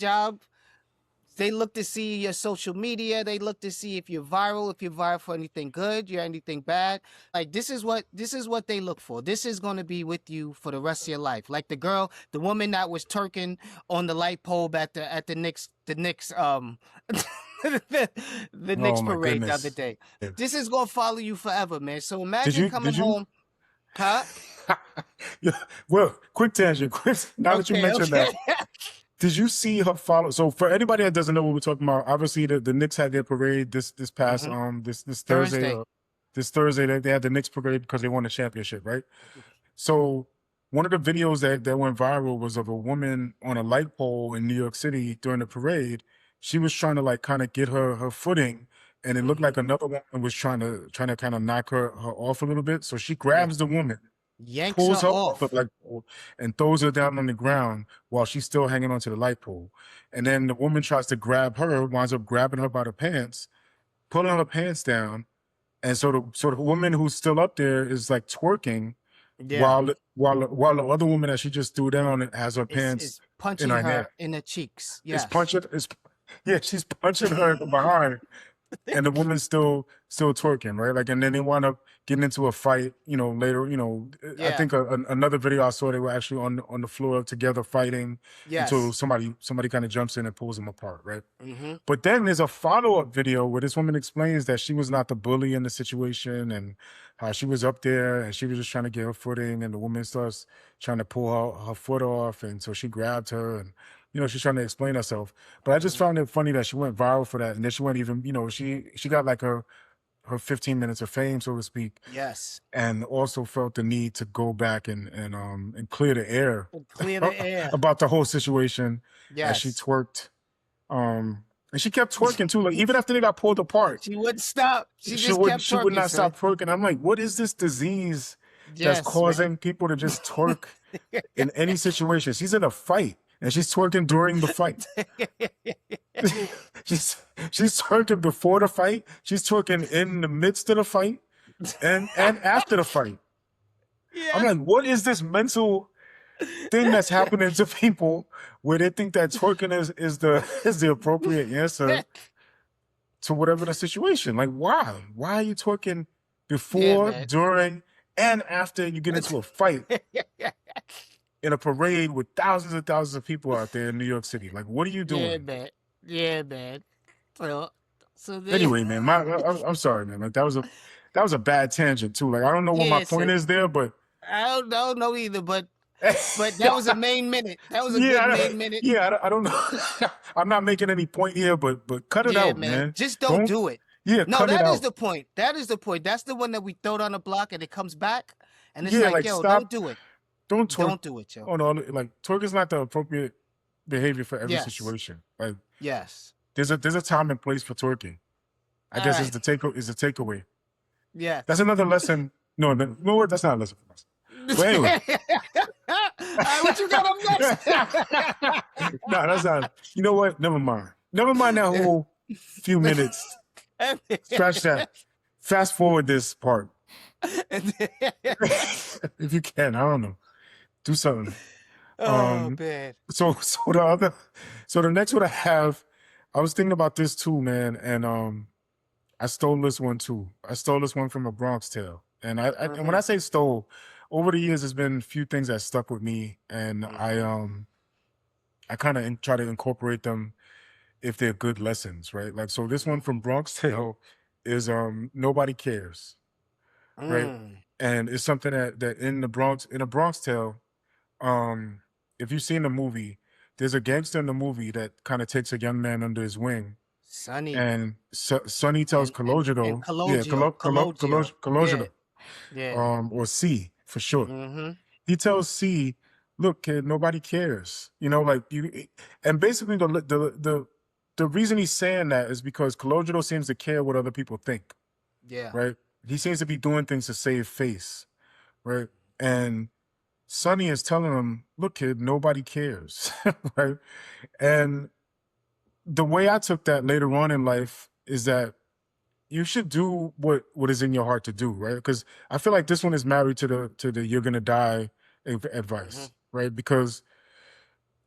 They look to see your social media. They look to see if you're viral for anything good, you're anything bad. Like this is what they look for. This is going to be with you for the rest of your life. Like the woman that was twerking on the light pole at the Knicks the Knicks parade the other day. Yeah. This is going to follow you forever, man. So imagine coming home. Huh? Well, quick tangent. Now that you mentioned that. Did you see her follow? So for anybody that doesn't know what we're talking about, obviously the Knicks had their parade this past this Thursday. This Thursday they had the Knicks parade because they won the championship, right? So one of the videos that went viral was of a woman on a light pole in New York City during the parade. She was trying to kind of get her footing, and it looked like another woman was trying to kind of knock her off a little bit. So she grabs the woman. Pulls her off and throws her down on the ground while she's still hanging onto the light pole. And then the woman tries to grab her, winds up grabbing her by the pants, pulling her pants down. And so the woman who's still up there is like twerking while the other woman that she just threw down has her pants is punching her in the cheeks. Yes. She's punching her behind and the woman's still twerking, right? Like, and then they wind up getting into a fight, later. I Yeah. think another video I saw, they were actually on the floor together fighting until Yes. somebody kind of jumps in and pulls them apart, right? Mm-hmm. But then there's a follow-up video where this woman explains that she was not the bully in the situation and how she was up there and she was just trying to get her footing, and the woman starts trying to pull her foot off, and so she grabbed her, and she's trying to explain herself. But I just found it funny that she went viral for that, and then she went even, she got like her 15 minutes of fame, so to speak, Yes. and also felt the need to go back and clear the air Clear the air. about the whole situation as she Yes. twerked. And she kept twerking too. Like, even after they got pulled apart, She wouldn't stop. She just would kept she would twerking, not son. stop twerking. I'm like, what is this disease that's Yes, causing people to just twerk in any situation? She's in a fight and she's twerking during the fight. she's twerking before the fight. She's twerking in the midst of the fight and after the fight. I'm Yeah. like, what is this mental thing that's happening to people where they think that twerking is the appropriate answer to whatever the situation? Like, why? Why are you twerking before, man. during, and after you get into a fight in a parade with thousands and thousands of people out there in New York City? Like, what are you doing? Yeah, man. Yeah, man. So then, Anyway, man, I'm sorry, man. Like, that was a bad tangent too. Like, I don't know what my Yeah, point so- is there, but I don't know either, but that was a main minute. That was a yeah, good main minute. yeah, I don't know. I'm not making any point here, but cut it Yeah, out, man. Just don't do it. Yeah, No, cut it that out. is the point. That is the point. That's the one that we throw down the block and it comes back. And it's Yeah, like, like, yo, stop. don't do it. Don't twerk. Don't do it, yo. Oh no, like, twerk is not the appropriate behavior for every Yes. situation. Like, Yes. there's a time and place for twerking. I guess is Alright. the takeaway. Yeah. That's another lesson. No, you know what? That's not a lesson for us. But anyway. Alright, what you got up next? No, that's not. You know what? Never mind. Never mind that whole few minutes. Scratch that. Fast forward this part. If you can, I don't know. Do something. Oh, man. So the next one I have, I was thinking about this too, man, and I stole this one too. I stole this one from A Bronx Tale, and and when I say stole, over the years, there's been a few things that stuck with me, and I kind of try to incorporate them if they're good lessons, right? Like, so this one from Bronx Tale is Nobody Cares, right? And it's something that in a Bronx Tale, if you've seen the movie, there's a gangster in the movie that kind of takes a young man under his wing, Sonny. and Sonny tells Cologero, Cologero, Yeah. or C for short. Mm-hmm. He tells C, "Look, kid, nobody cares." Like, you, and basically the reason he's saying that is because Cologero seems to care what other people think, Yeah. right? He seems to be doing things to save face, right? And Sonny is telling him, "Look, kid, nobody cares," right? And the way I took that later on in life is that you should do what is in your heart to do, right? Because I feel like this one is married to the "you're gonna die" advice, right? Because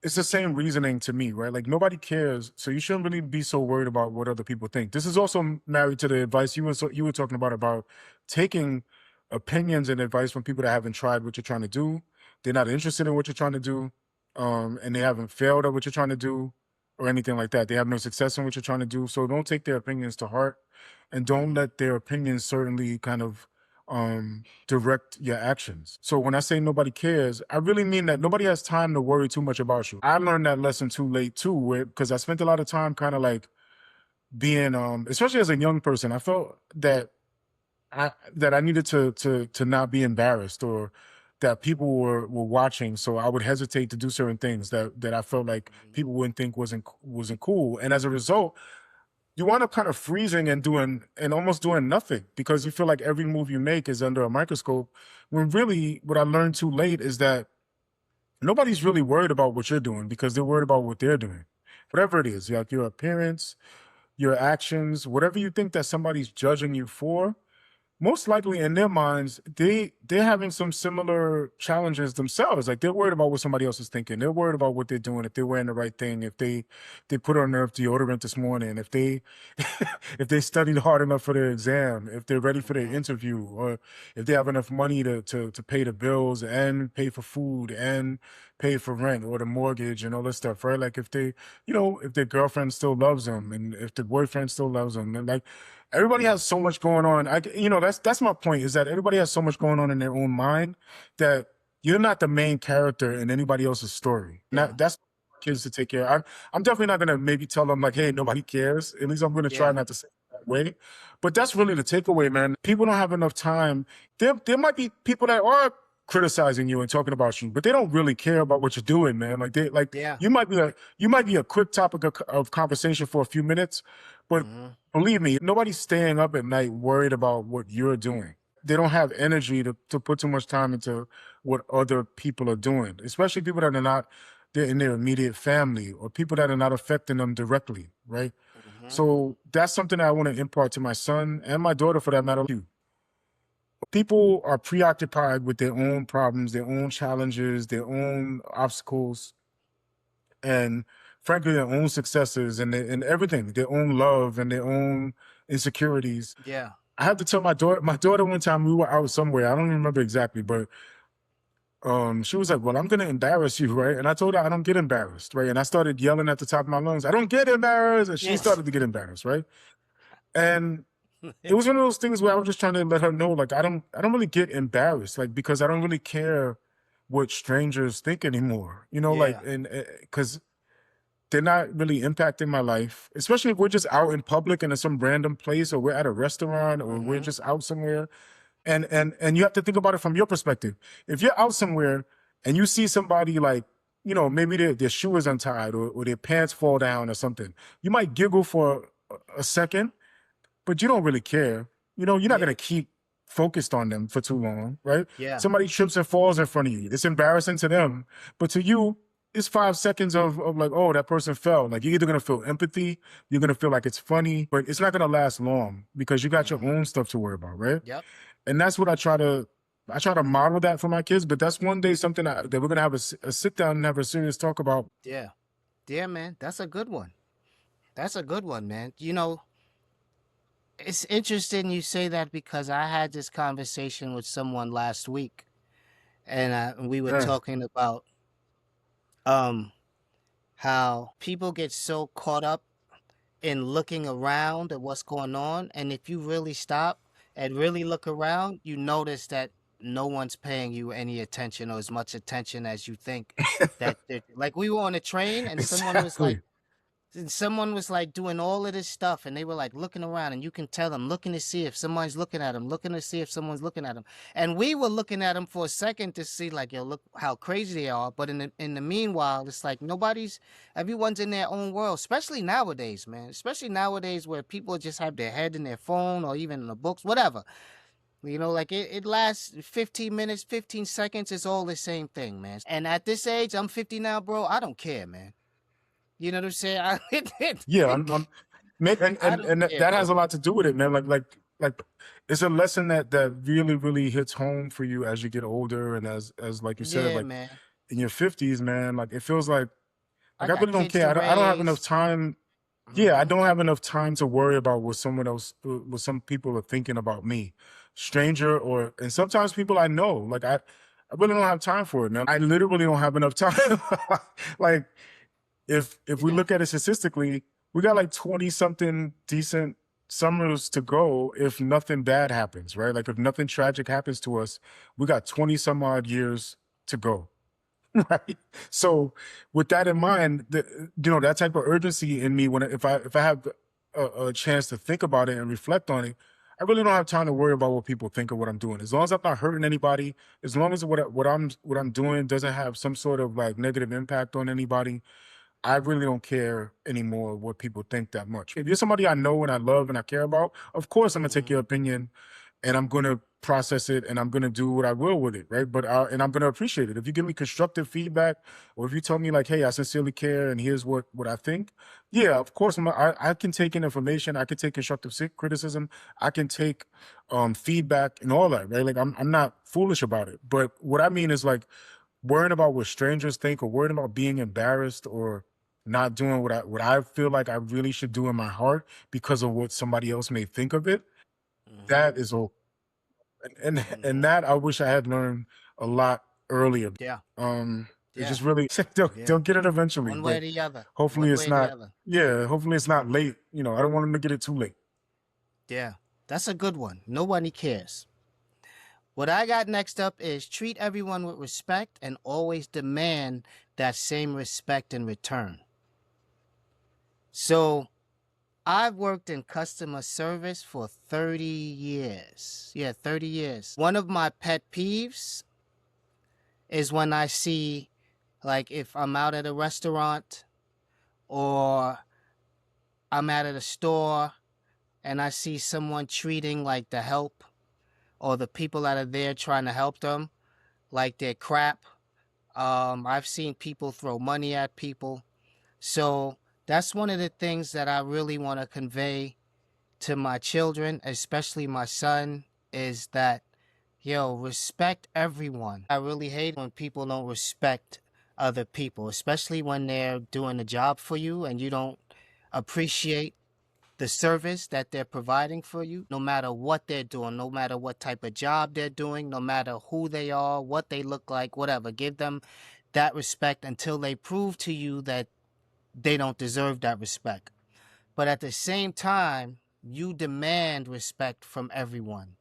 it's the same reasoning to me, right? Like, nobody cares, so you shouldn't really be so worried about what other people think. This is also married to the advice you were talking about taking opinions and advice from people that haven't tried what you're trying to do. They're not interested in what you're trying to do, and they haven't failed at what you're trying to do or anything like that. They have no success in what you're trying to do. So don't take their opinions to heart, and don't let their opinions certainly kind of direct your actions. So when I say nobody cares, I really mean that nobody has time to worry too much about you. I learned that lesson too late too, because I spent a lot of time kind of like being, especially as a young person, I felt that I needed to not be embarrassed, or that people were watching, so I would hesitate to do certain things that I felt like people wouldn't think wasn't cool. And as a result, you wind up kind of freezing and almost doing nothing, because you feel like every move you make is under a microscope, when really what I learned too late is that nobody's really worried about what you're doing, because they're worried about what they're doing. Whatever it is, like your appearance, your actions, whatever you think that somebody's judging you for, most likely in their minds, they're having some similar challenges themselves. Like they're worried about what somebody else is thinking. They're worried about what they're doing, if they're wearing the right thing, if they put on enough deodorant this morning, if they if they studied hard enough for their exam, if they're ready for their Mhm. interview, or if they have enough money to pay the bills and pay for food and pay for rent or the mortgage and all this stuff, right? Like if they, if their girlfriend still loves them and if the boyfriend still loves them, and like everybody Yeah. has so much going on. That's my point, is that everybody has so much going on in their own mind that you're not the main character in anybody else's story. Yeah. That's kids to take care of. I'm definitely not gonna maybe tell them like, hey, nobody cares. At least I'm gonna try Yeah. not to say it that way. But that's really the takeaway, man. People don't have enough time. There might be people that are criticizing you and talking about you, but they don't really care about what you're doing, man. Like Yeah. you might be a quick topic of conversation for a few minutes, but Mhm. believe me, nobody's staying up at night worried about what you're doing. They don't have energy to put too much time into what other people are doing, especially people that are not they're in their immediate family or people that are not affecting them directly, right? Mhm. So that's something that I want to impart to my son and my daughter for that matter. People are preoccupied with their own problems, their own challenges, their own obstacles, and frankly, their own successes and everything, their own love and their own insecurities. Yeah. I had to tell my daughter one time we were out somewhere. I don't even remember exactly, but she was like, "Well, I'm gonna embarrass you, right?" And I told her I don't get embarrassed, right? And I started yelling at the top of my lungs, "I don't get embarrassed," and she Yes. started to get embarrassed, right? And it was one of those things where I was just trying to let her know, like, I don't really get embarrassed, like, because I don't really care what strangers think anymore, like, Yeah. and because they're not really impacting my life, especially if we're just out in public and in some random place, or we're at a restaurant, or we're Mhm. just out somewhere. And you have to think about it from your perspective. If you're out somewhere and you see somebody like, maybe their shoe is untied, or their pants fall down or something, you might giggle for a second, but you don't really care. You're not Yeah. gonna keep focused on them for too long, right? Yeah. Somebody trips and falls in front of you. It's embarrassing to them, but to you, it's 5 seconds of like, oh, that person fell. Like you're either gonna feel empathy, you're gonna feel like it's funny, but it's not gonna last long because you got your Mhm. own stuff to worry about, right? Yep. And that's what I try to model that for my kids. But that's one day something that we're gonna have a sit down and have a serious talk about. Yeah. Yeah, man. That's a good one. That's a good one, man. It's interesting you say that because I had this conversation with someone last week, and we were Yeah. talking about um how people get so caught up in looking around at what's going on, and if you really stop and really look around, you notice that no one's paying you any attention or as much attention as you think like we were on a train and Exactly. someone was like doing all of this stuff and they were like looking around and you can tell them looking to see if someone's looking at them, looking to see if someone's looking at them. And we were looking at them for a second to see like, yo, look how crazy they are. But in the meanwhile, it's like everyone's in their own world, especially nowadays, man. Especially nowadays where people just have their head in their phone or even in the books, whatever. Like it lasts 15 minutes, 15 seconds. It's all the same thing, man. And at this age, I'm 50 now, bro. I don't care, man. You know what I'm saying? Yeah, I'm man, and I and don't and that care, that has bro. a lot to do with it, man. Like it's a lesson that really really hits home for you as you get older, and as like you said, Yeah, like man. in your 50s, man. Like it feels like I I got really don't kids care. to I don't have enough raise. time. Yeah, I Hmm. don't have enough time to worry about what some people are thinking about me, stranger, and sometimes people I know. Like I really don't have time for it, man. I literally don't have enough time. Like if we Yeah. look at it statistically, we got like 20 something decent summers to go if nothing bad happens, right? Like if nothing tragic happens to us, we got 20 some odd years to go. Right. So with that in mind, that type of urgency in me if I have a chance to think about it and reflect on it, I really don't have time to worry about what people think of what I'm doing. As long as I'm not hurting anybody, as long as what I'm doing doesn't have some sort of like negative impact on anybody, I really don't care anymore what people think that much. If you're somebody I know and I love and I care about, of course I'm gonna take Hmm. your opinion and I'm gonna process it and I'm gonna do what I will with it, right? But and I'm gonna appreciate it. If you give me constructive feedback, or if you tell me like, hey, I sincerely care and here's what I think, yeah, of course, I can take in information, I can take constructive criticism, I can take feedback and all that, right? Like I'm not foolish about it. But what I mean is like worrying about what strangers think, or worrying about being embarrassed, or not doing what I feel like I really should do in my heart because of what somebody else may think of it. Hmm. That is all. And Hmm. that I wish I had learned a lot earlier. Yeah. It Yeah. just really they'll Yeah. get it eventually, One way but or the other. hopefully One it's way or the not. other. Yeah, hopefully it's not late. I don't want them to get it too late. Yeah. That's a good one. Nobody cares. What I got next up is treat everyone with respect and always demand that same respect in return. So, I've worked in customer service for 30 years. Yeah, 30 years. One of my pet peeves is when I see, like, if I'm out at a restaurant or I'm at a store and I see someone treating, like, the help or the people that are there trying to help them like they're crap. I've seen people throw money at people. So that's one of the things that I really want to convey to my children, especially my son, is that, yo, respect everyone. I really hate when people don't respect other people, especially when they're doing a job for you and you don't appreciate the service that they're providing for you, no matter what they're doing, no matter what type of job they're doing, no matter who they are, what they look like, whatever. Give them that respect until they prove to you that they don't deserve that respect. But at the same time, you demand respect from everyone.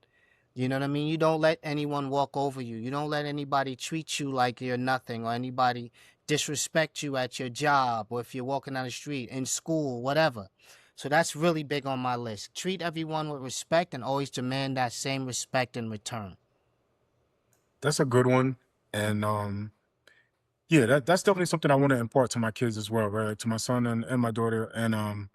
You know what I mean? You don't let anyone walk over you. You don't let anybody treat you like you're nothing, or anybody disrespect you at your job, or if you're walking down the street, in school, whatever. So that's really big on my list. Treat everyone with respect and always demand that same respect in return. That's a good one. And yeah, that's definitely something I want to impart to my kids as well, right? Like to my son and my daughter. And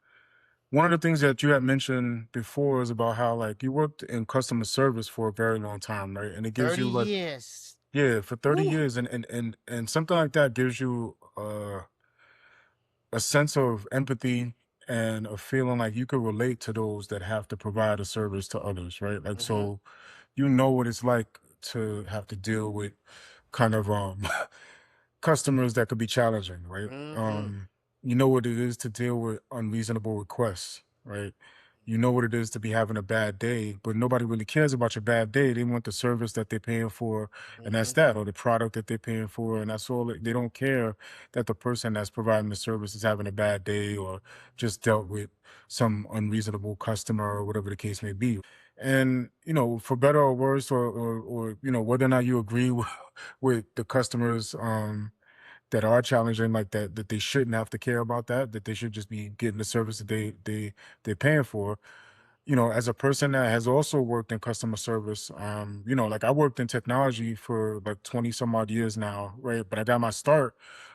one of the things that you had mentioned before is about how like you worked in customer service for a very long time, right? And it gives 30 you like, years. yeah, for 30 Woo. years, and something like that gives you a sense of empathy and a feeling like you could relate to those that have to provide a service to others, right? Like, Mm-hmm. so you know what it's like to have to deal with kind of customers that could be challenging, right? Mm-hmm. You know what it is to deal with unreasonable requests, right? You know what it is to be having a bad day, but nobody really cares about your bad day. They want the service that they're paying for, and that's Mm-hmm. that, or the product that they're paying for, and that's all. They don't care that the person that's providing the service is having a bad day or just dealt with some unreasonable customer or whatever the case may be. And for better or worse, or whether or not you agree with the customers that are challenging like that they shouldn't have to care about that they should just be getting the service that they're paying for. As a person that has also worked in customer service, like I worked in technology for like 20 some odd years now, right? But I got my start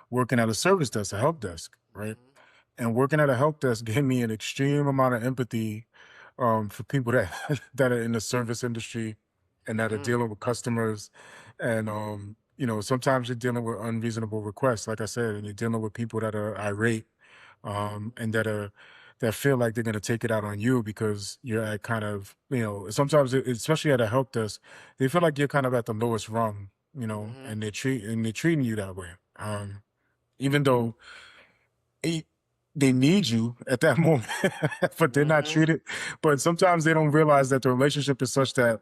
working at a service desk, a help desk, right? Mm-hmm. And working at a help desk gave me an extreme amount of empathy for people that that are in the service industry and that are Mm-hmm. dealing with customers. And sometimes you're dealing with unreasonable requests, like I said, and you're dealing with people that are irate, and that feel like they're gonna take it out on you because you're at kind of, sometimes especially at a help desk, they feel like you're kind of at the lowest rung, Mm-hmm. and they're treating you that way. Even though they they need you at that moment, but they're not Mm-hmm. treated. But sometimes they don't realize that the relationship is such that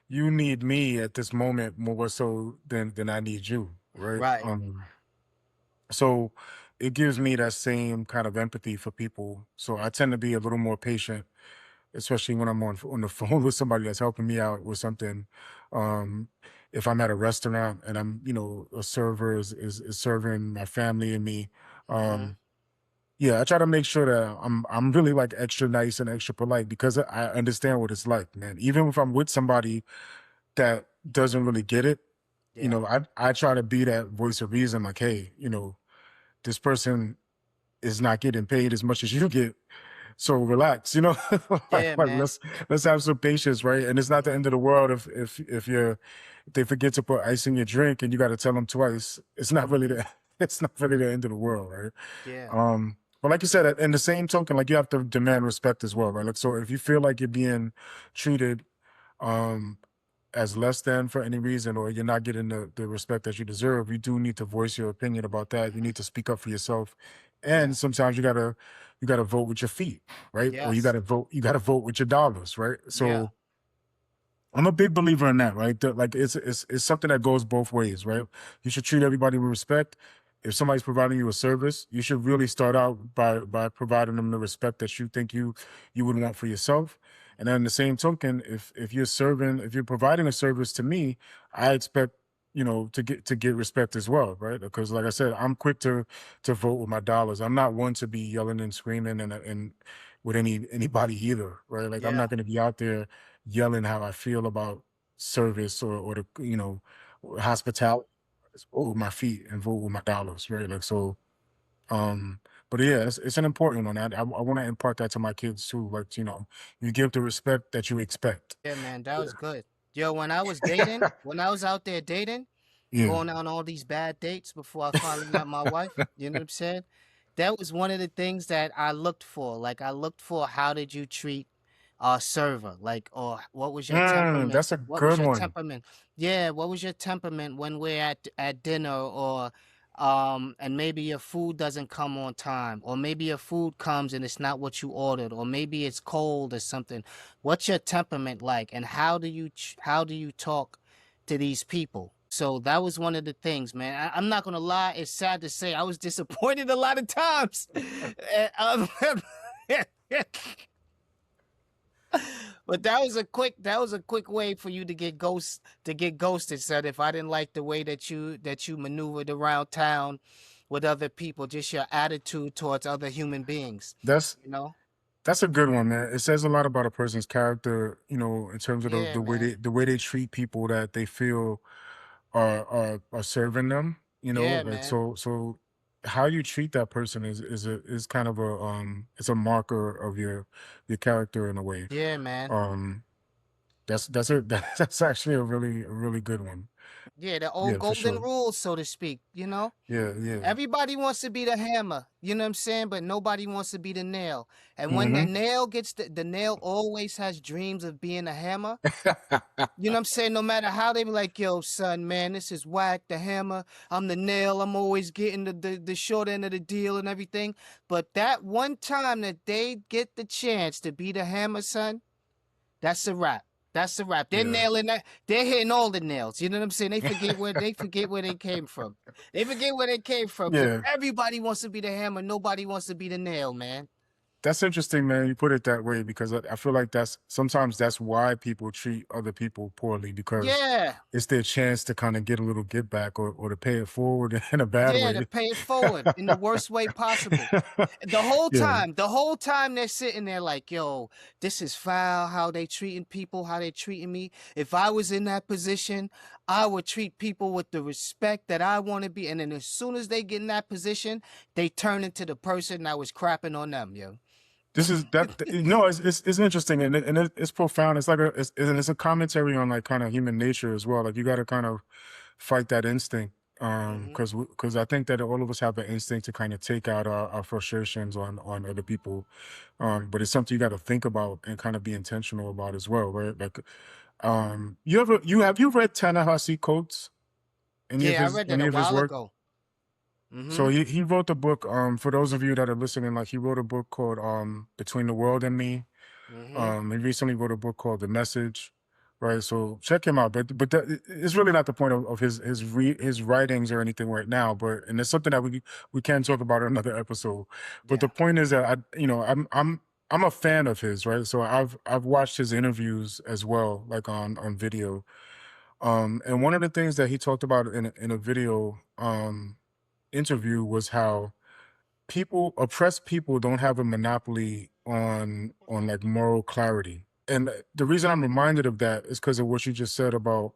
you need me at this moment more so than I need you, right? Right. So it gives me that same kind of empathy for people. So I tend to be a little more patient, especially when I'm on the phone with somebody that's helping me out with something. Um, if I'm at a restaurant and I'm, a server is serving my family and me. Mm-hmm. Um, yeah, I try to make sure that I'm really like extra nice and extra polite because I understand what it's like, man. Even if I'm with somebody that doesn't really get it, Yeah. I try to be that voice of reason, like, hey, this person is not getting paid as much as you get. So relax, you know, Yeah, like man. let's have some patience, right? And it's not the end of the world if they forget to put ice in your drink and you got to tell them twice. It's not really the it's not really the end of the world, right? Yeah. But like you said, in the same token, like you have to demand respect as well, right? Like so, if you feel like you're being treated um as less than for any reason, or you're not getting the respect that you deserve, you do need to voice your opinion about that. You need to speak up for yourself. Yeah. And sometimes you gotta vote with your feet, right? Or Yes. you gotta vote with your dollars, right? Yeah. So I'm a big believer in that, right? That, like it's something that goes both ways, right? You should treat everybody with respect. If somebody's providing you a service, you should really start out by providing them the respect that you think you would want for yourself. And then the same token, if you're providing a service to me, I expect to get respect as well, right? Because like I said, I'm quick to vote with my dollars. I'm not one to be yelling and screaming and with anybody either, right? Like I'm Yeah. not going to be out there yelling how I feel about service or the hospitality. Just vote with my feet and vote with my dollars, right? Like so. Um, but yeah, it's an important one. I want to impart that to my kids too. Like you give the respect that you expect. Yeah, man. That was Yeah. good. Yo, when I was dating, when I was out there dating, Yeah. going on all these bad dates before I finally met my wife, you know what I'm saying? That was one of the things that I looked for. Like I looked for how did you treat our server? Like, or what was your temperament? That's a What was good your one. temperament? Yeah, what was your temperament when we're at dinner or and maybe your food doesn't come on time, or maybe your food comes and it's not what you ordered, or maybe it's cold or something. What's your temperament like, and how do you talk to these people? So that was one of the things, man. I'm not gonna lie, it's sad to say I was disappointed a lot of times. And, but that was a quick way for you to get ghosted, son. If I didn't like the way that you maneuvered around town with other people, just your attitude towards other human beings, That's you know? that's a good one, man. It says a lot about a person's character, in terms of the, Yeah, the way man. they treat people that they feel are serving them. Yeah, Like man. so how you treat that person is kind of it's a marker of your character in a way. Yeah, man. Um that's actually a really good one. Yeah, the old Yeah, for golden sure. rules, so to speak, you know? Yeah, yeah. Everybody wants to be the hammer, you know what I'm saying? But nobody wants to be the nail. And when the Hmm. nail gets the nail always has dreams of being a hammer. You know what I'm saying? No matter how they be like, yo, son, man, this is whack, the hammer. I'm the nail. I'm always getting the short end of the deal and everything. But that one time that they get the chance to be the hammer, son, that's a wrap. That's a wrap. They're Yeah. nailing that. They're hitting all the nails. You know what I'm saying? They forget where they came from. They forget where they came from because Yeah. everybody wants to be the hammer. Nobody wants to be the nail, man. That's interesting, man. You put it that way because I feel like that's why people treat other people poorly because Yeah. it's their chance to kind of get a little get back or to pay it forward in a bad Yeah, to way. pay it forward in the worst way possible. Yeah. The whole time they're sitting there like, yo, this is foul, how they treating people, how they treating me. If I was in that position, I would treat people with the respect that I want to be. And then as soon as they get in that position, they turn into the person that was crapping on them, yo. This is that no, it's interesting it's profound. It's like it's a commentary on like kind of human nature as well. Like you got to kind of fight that instinct Hmm. because I think that all of us have the instinct to kind of take out our frustrations on other people. But it's something you got to think about and kind of be intentional about as well, right? Like you read Ta-Nehisi Coates, Yeah, I read that any a of his while work? ago. Hmm. So he wrote the book, for those of you that are listening, like he wrote a book called Between the World and Me. Hmm. He recently wrote a book called The Message, right? So check him out. But it's really not the point of his writings or anything right now. But and it's something that we can talk about in another episode. But the Yeah. point is that I'm a fan of his, right? So I've watched his interviews as well, like on video. And one of the things that he talked about in a video interview was how oppressed people don't have a monopoly on like moral clarity. And the reason I'm reminded of that is because of what you just said about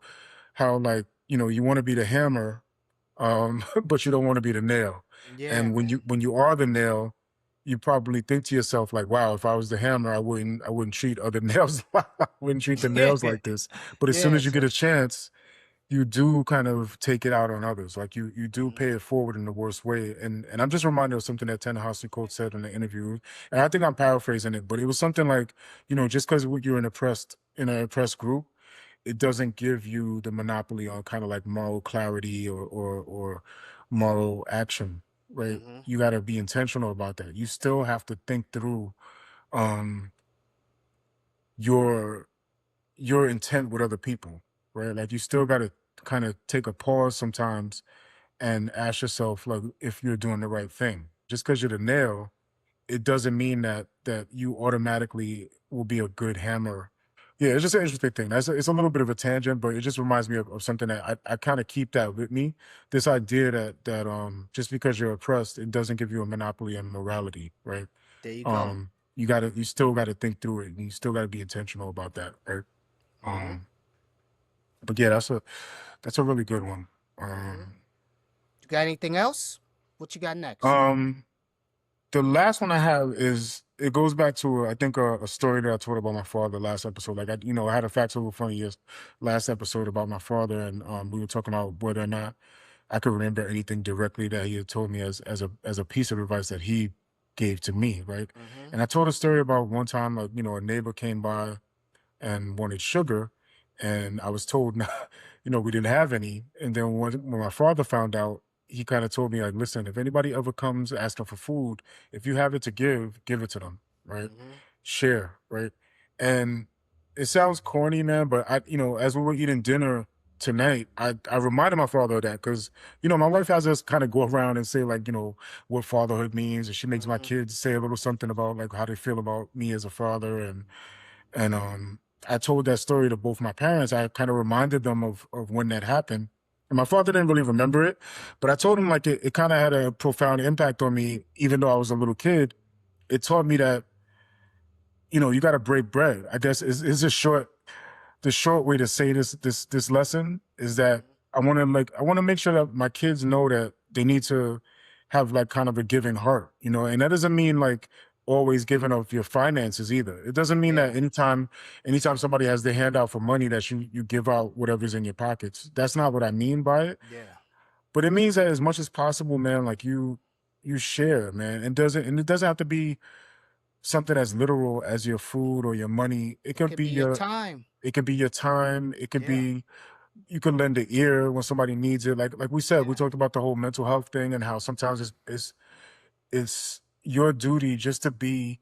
how like you want to be the hammer, but you don't want to be the nail. Yeah, And when man. you are the nail, you probably think to yourself like, wow, if I was the hammer, I wouldn't treat other nails, I wouldn't treat the nails like this. But as soon Yeah. as you get So. a chance, you do kind of take it out on others. Like you do Mhm. pay it forward in the worst way. And I'm just reminded of something that Ta-Nehisi Coates said in the interview. And I think I'm paraphrasing it, but it was something like, just because you're in an oppressed group, it doesn't give you the monopoly on kind of like moral clarity or moral action, right? Mhm. You got to be intentional about that. You still have to think through um your your intent with other people, right? Like you still got to kind of take a pause sometimes and ask yourself like if you're doing the right thing. Just because you're the nail, it doesn't mean that you automatically will be a good hammer. Yeah, it's just an interesting thing. It's a little bit of a tangent, but it just reminds me of something that I kind of keep that with me. This idea that just because you're oppressed, it doesn't give you a monopoly on morality, right? There you go. You still gotta think through it and you still gotta be intentional about that, right? Mhm. Um, but yeah, that's a really good one. Mhm. Um, You got anything else? What you got next? um, the last one I have is it goes back to I think a story that I told about my father last episode. Like I had a factual funny years last episode about my father, and we were talking about whether or not I could remember anything directly that he had told me as a piece of advice that he gave to me, right? Mhm. And I told a story about one time, like a neighbor came by and wanted sugar, and I was told, we didn't have any. And then when my father found out, he kind of told me like, listen, if anybody ever comes asking for food, if you have it to give it to them, right? Mhm. Share, right? And it sounds corny, man, but as we were eating dinner tonight, I reminded my father of that because my wife has us kind of go around and say like what fatherhood means, and she makes my Mhm. kids say a little something about like how they feel about me as a father, and I told that story to both my parents. I kind of reminded them of when that happened. And my father didn't really remember it, but I told him like it kind of had a profound impact on me, even though I was a little kid. It taught me that, you got to break bread. I guess is the short way to say this lesson is that Mhm. I want to make sure that my kids know that they need to have like kind of a giving heart, and that doesn't mean like always giving of your finances either. It doesn't mean that Yeah. anytime somebody has their hand out for money that you give out whatever's in your pockets. That's not what I mean by it. Yeah. But it means that as much as possible, man, like you share, man. It doesn't have to be something as literal as your food or your money. It It could could be be your your time. it could be your time. It could Yeah. be you can lend an ear when somebody needs it. Like we said, we Yeah. talked about the whole mental health thing and how sometimes it's your duty just to be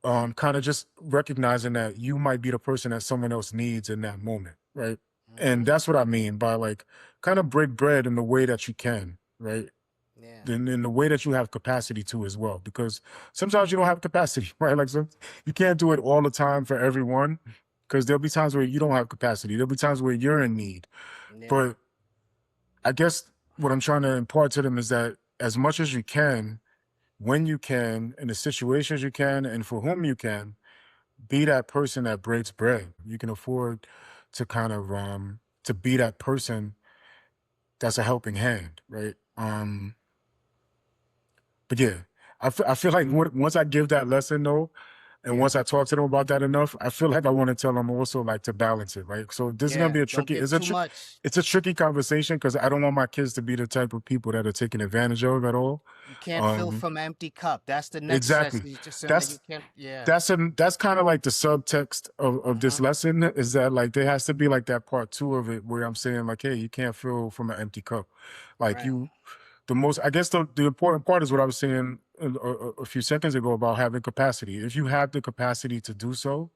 kind of just recognizing that you might be the person that someone else needs in that moment, right? And Mhm. that's what I mean by like kind of break bread in the way that you can, right? Yeah. Then in the way that you have capacity to as well, because sometimes you don't have capacity, right? Like you can't do it all the time for everyone, because there'll be times where you don't have capacity. There'll be times where you're in need. Yeah. But I guess what I'm trying to impart to them is that as much as you can, when you can, in the situations you can, and for whom you can, be that person that breaks bread. You can afford to kind of to be that person that's a helping hand, right? But yeah, I feel like once I give that lesson though, and Yeah. once I talk to them about that enough, I feel like I want to tell them also like to balance it, right? So this is gonna Yeah. be a Don't tricky. give too much. It's a tricky conversation because I don't want my kids to be the type of people that are taken advantage of at all. You can't fill Um, from an empty cup. That's the next exactly. lesson. You just saying that you That's can't. Yeah. that's kind of like the subtext of this Uh-huh. lesson is that like there has to be like that part two of it where I'm saying like, hey, you can't fill from an empty cup. Like Right. I guess the important part is what I was saying a few seconds ago about having capacity. If you have the capacity to do so,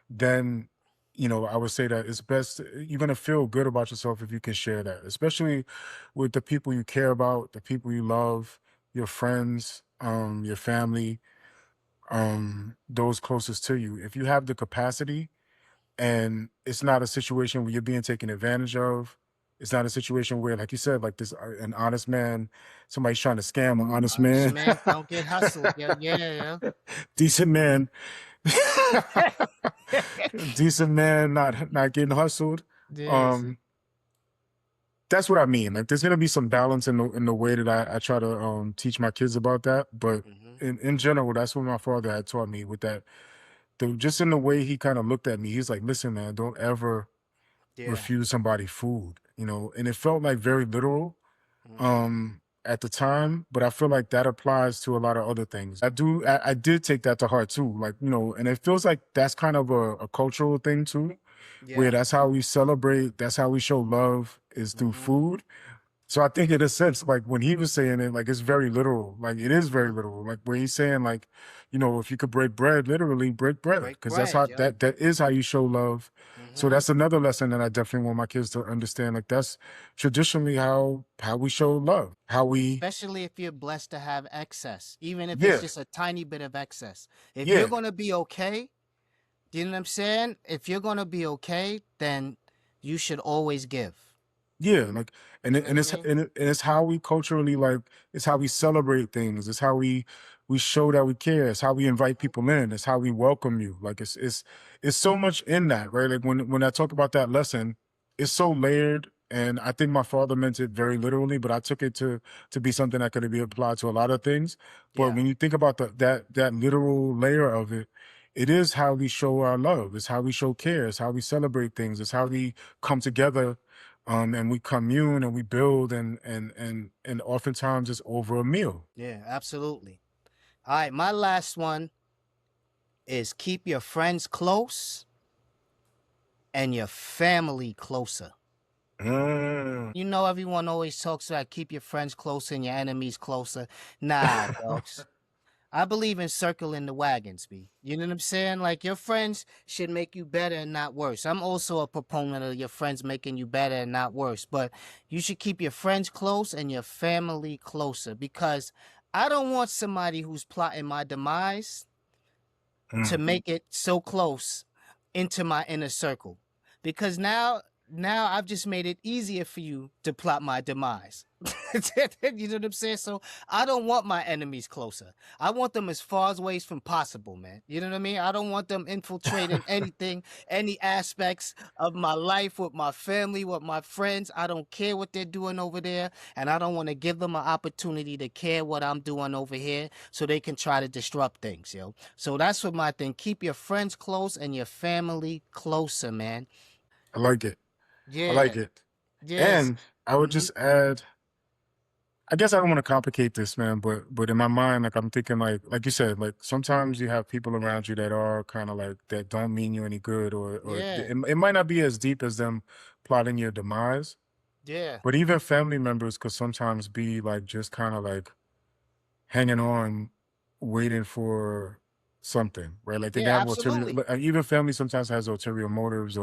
then I would say that it's best. You're gonna feel good about yourself if you can share that, especially with the people you care about, the people you love, your friends, your family, those closest to you. If you have the capacity and it's not a situation where you're being taken advantage of. It's not a situation where, like you said, like this, an honest man, somebody's trying to scam an honest Honest man, man, don't get hustled. Yeah. Yeah. decent man, Yeah. decent man, not getting hustled. Yes. Um, that's what I mean. Like, there's gonna be some balance in the way that I try to teach my kids about that. But Mm-hmm. in general, that's what my father had taught me with that. Just in the way he kind of looked at me, he's like, "Listen, man, don't ever Yeah. refuse somebody food," you know. And it felt like very literal Hmm. at the time, but I feel like that applies to a lot of other things. I did take that to heart too, like, you know, and it feels like that's kind of a cultural thing too, where Yeah. that's how we celebrate, that's how we show love is through Hmm. food. So I think in a sense, like when he was saying it, like it's very literal. Like it is very literal. Like where he's saying, like, you know, if you could break bread, literally break bread. Break Cause that's bread, how yo. that is how you show love. So Hmm. that's another lesson that I definitely want my kids to understand. Like that's traditionally how we show love. How we Especially if you're blessed to have excess, even if it's yeah, just a tiny bit of excess. If you're yeah. gonna be okay, you know what I'm saying? If you're gonna be okay, then you should always give. Yeah, like You know what I mean? and it's how we culturally like it's how we celebrate things. It's how we show that we care. It's how we invite people in. It's how we welcome you. Like it's so much in that, right? Like when I talk about that lesson, it's so layered. And I think my father meant it very literally, but I took it to be something that could be applied to a lot of things. But Yeah. when you think about that literal layer of it, it is how we show our love. It's how we show care. It's how we celebrate things. It's how we come together and we commune and we build and oftentimes it's over a meal. Yeah, absolutely. All right, my last one is keep your friends close and your family closer. Mm. You know, everyone always talks about keep your friends closer and your enemies closer. Nah, dogs. I believe in circling the wagons, B. You know what I'm saying? Like your friends should make you better and not worse. I'm also a proponent of your friends making you better and not worse, but you should keep your friends close and your family closer because I don't want somebody who's plotting my demise to Mm. make it so close into my inner circle because now I've just made it easier for you to plot my demise. You know what I'm saying? So I don't want my enemies closer. I want them as far away from possible, man. You know what I mean? I don't want them infiltrating anything, any aspects of my life with my family, with my friends. I don't care what they're doing over there, and I don't want to give them an opportunity to care what I'm doing over here so they can try to disrupt things, yo. So that's what my thing. Keep your friends close and your family closer, man. I like it. I like Yeah. it. Yes. And I would Hmm. just add, I guess I don't want to complicate this, man, but in my mind, like I'm thinking like you said, like sometimes you have people around you that are kind of like that don't mean you any good or Yeah. it might not be as deep as them plotting your demise, Yeah. but even family members could sometimes be like just kind of like hanging on, waiting for something, right? Like they Yeah, have ulterior, absolutely. even family sometimes has ulterior motives,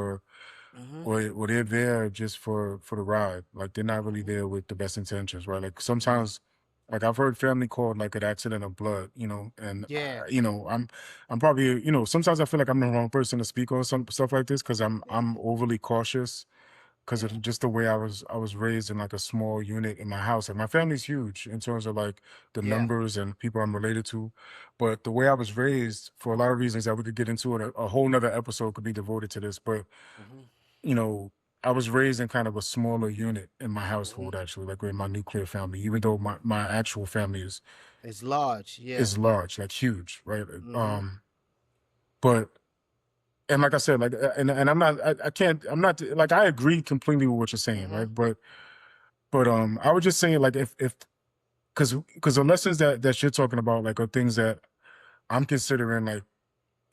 Hmm. or they're there just for the ride. Like they're not really there with the best intentions, right? Like Hmm. sometimes, like I've heard family called like an accident of blood, you know, and Yeah. you know, I'm probably, you know, sometimes I feel like I'm the wrong person to speak on some stuff like this because Yeah. I'm overly cautious because Yeah. of just the way I was raised in like a small unit in my house. And my family's huge in terms of like the Yeah. numbers and people I'm related to. But the way I was raised, for a lot of reasons that we could get into it, a whole nother episode could be devoted to this. But, Hmm. you know, I was raised in kind of a smaller unit in my Hmm. household, actually, like in my nuclear family, even though my actual family It's large. Yeah. is large, like huge, right? Hmm. But and like I said, like and I'm not I can't I'm not like I agree completely with what you're saying, Hmm. right? But I would just say like if because the lessons that you're talking about like are things that I'm considering like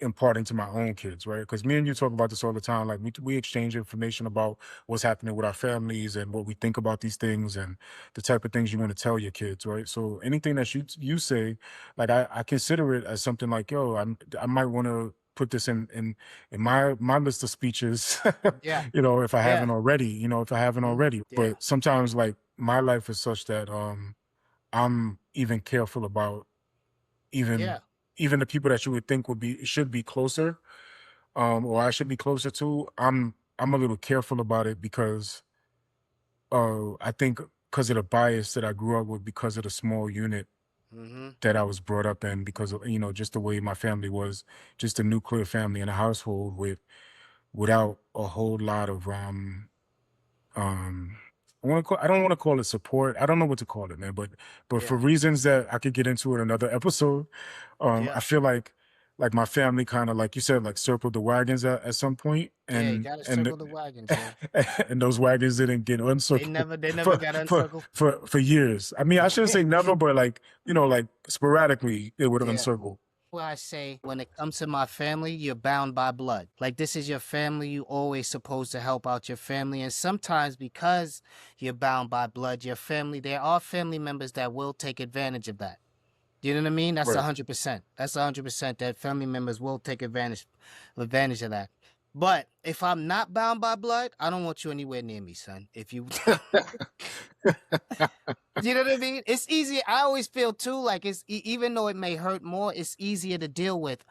imparting to my own kids, right? Because me and you talk about this all the time. Like we exchange information about what's happening with our families and what we think about these things and the type of things you want to tell your kids, right? So anything that you say, like I consider it as something like, yo, I might want to put this in my list of speeches, Yeah. you know, if I Yeah. haven't already, you know, if I haven't Hmm. already. Yeah. But sometimes like my life is such that I'm even careful about even Yeah. even the people that you would think should be closer, or I should be closer to. I'm a little careful about it because I think because of the bias that I grew up with, because of the small unit Hmm. that I was brought up in, because of just the way my family was, just a nuclear family in a household without a whole lot of um I don't want to call it support. I don't know what to call it, man. But for Yeah. reasons that I could get into in another episode, I Yeah. feel like my family kind of, like you said, like circled the wagons at some point, Yeah, you and gotta and circle the wagons, man. and those wagons didn't get They uncircled never for got for uncircled. for years. I mean, I shouldn't say never, but like like sporadically it would have Yeah. encircled. Well, I say when it comes to my family, you're bound by blood. Like this is your family, you always supposed to help out your family. And sometimes because you're bound by blood, your family, there are family members that will take advantage of that. You know what I mean? That's Right. 100%. That's 100% that family members will take advantage of that. But if I'm not bound by blood, I don't want you anywhere near me, son. If you you know what I mean? It's easier. I always feel too like even though it may hurt more, it's easier to deal with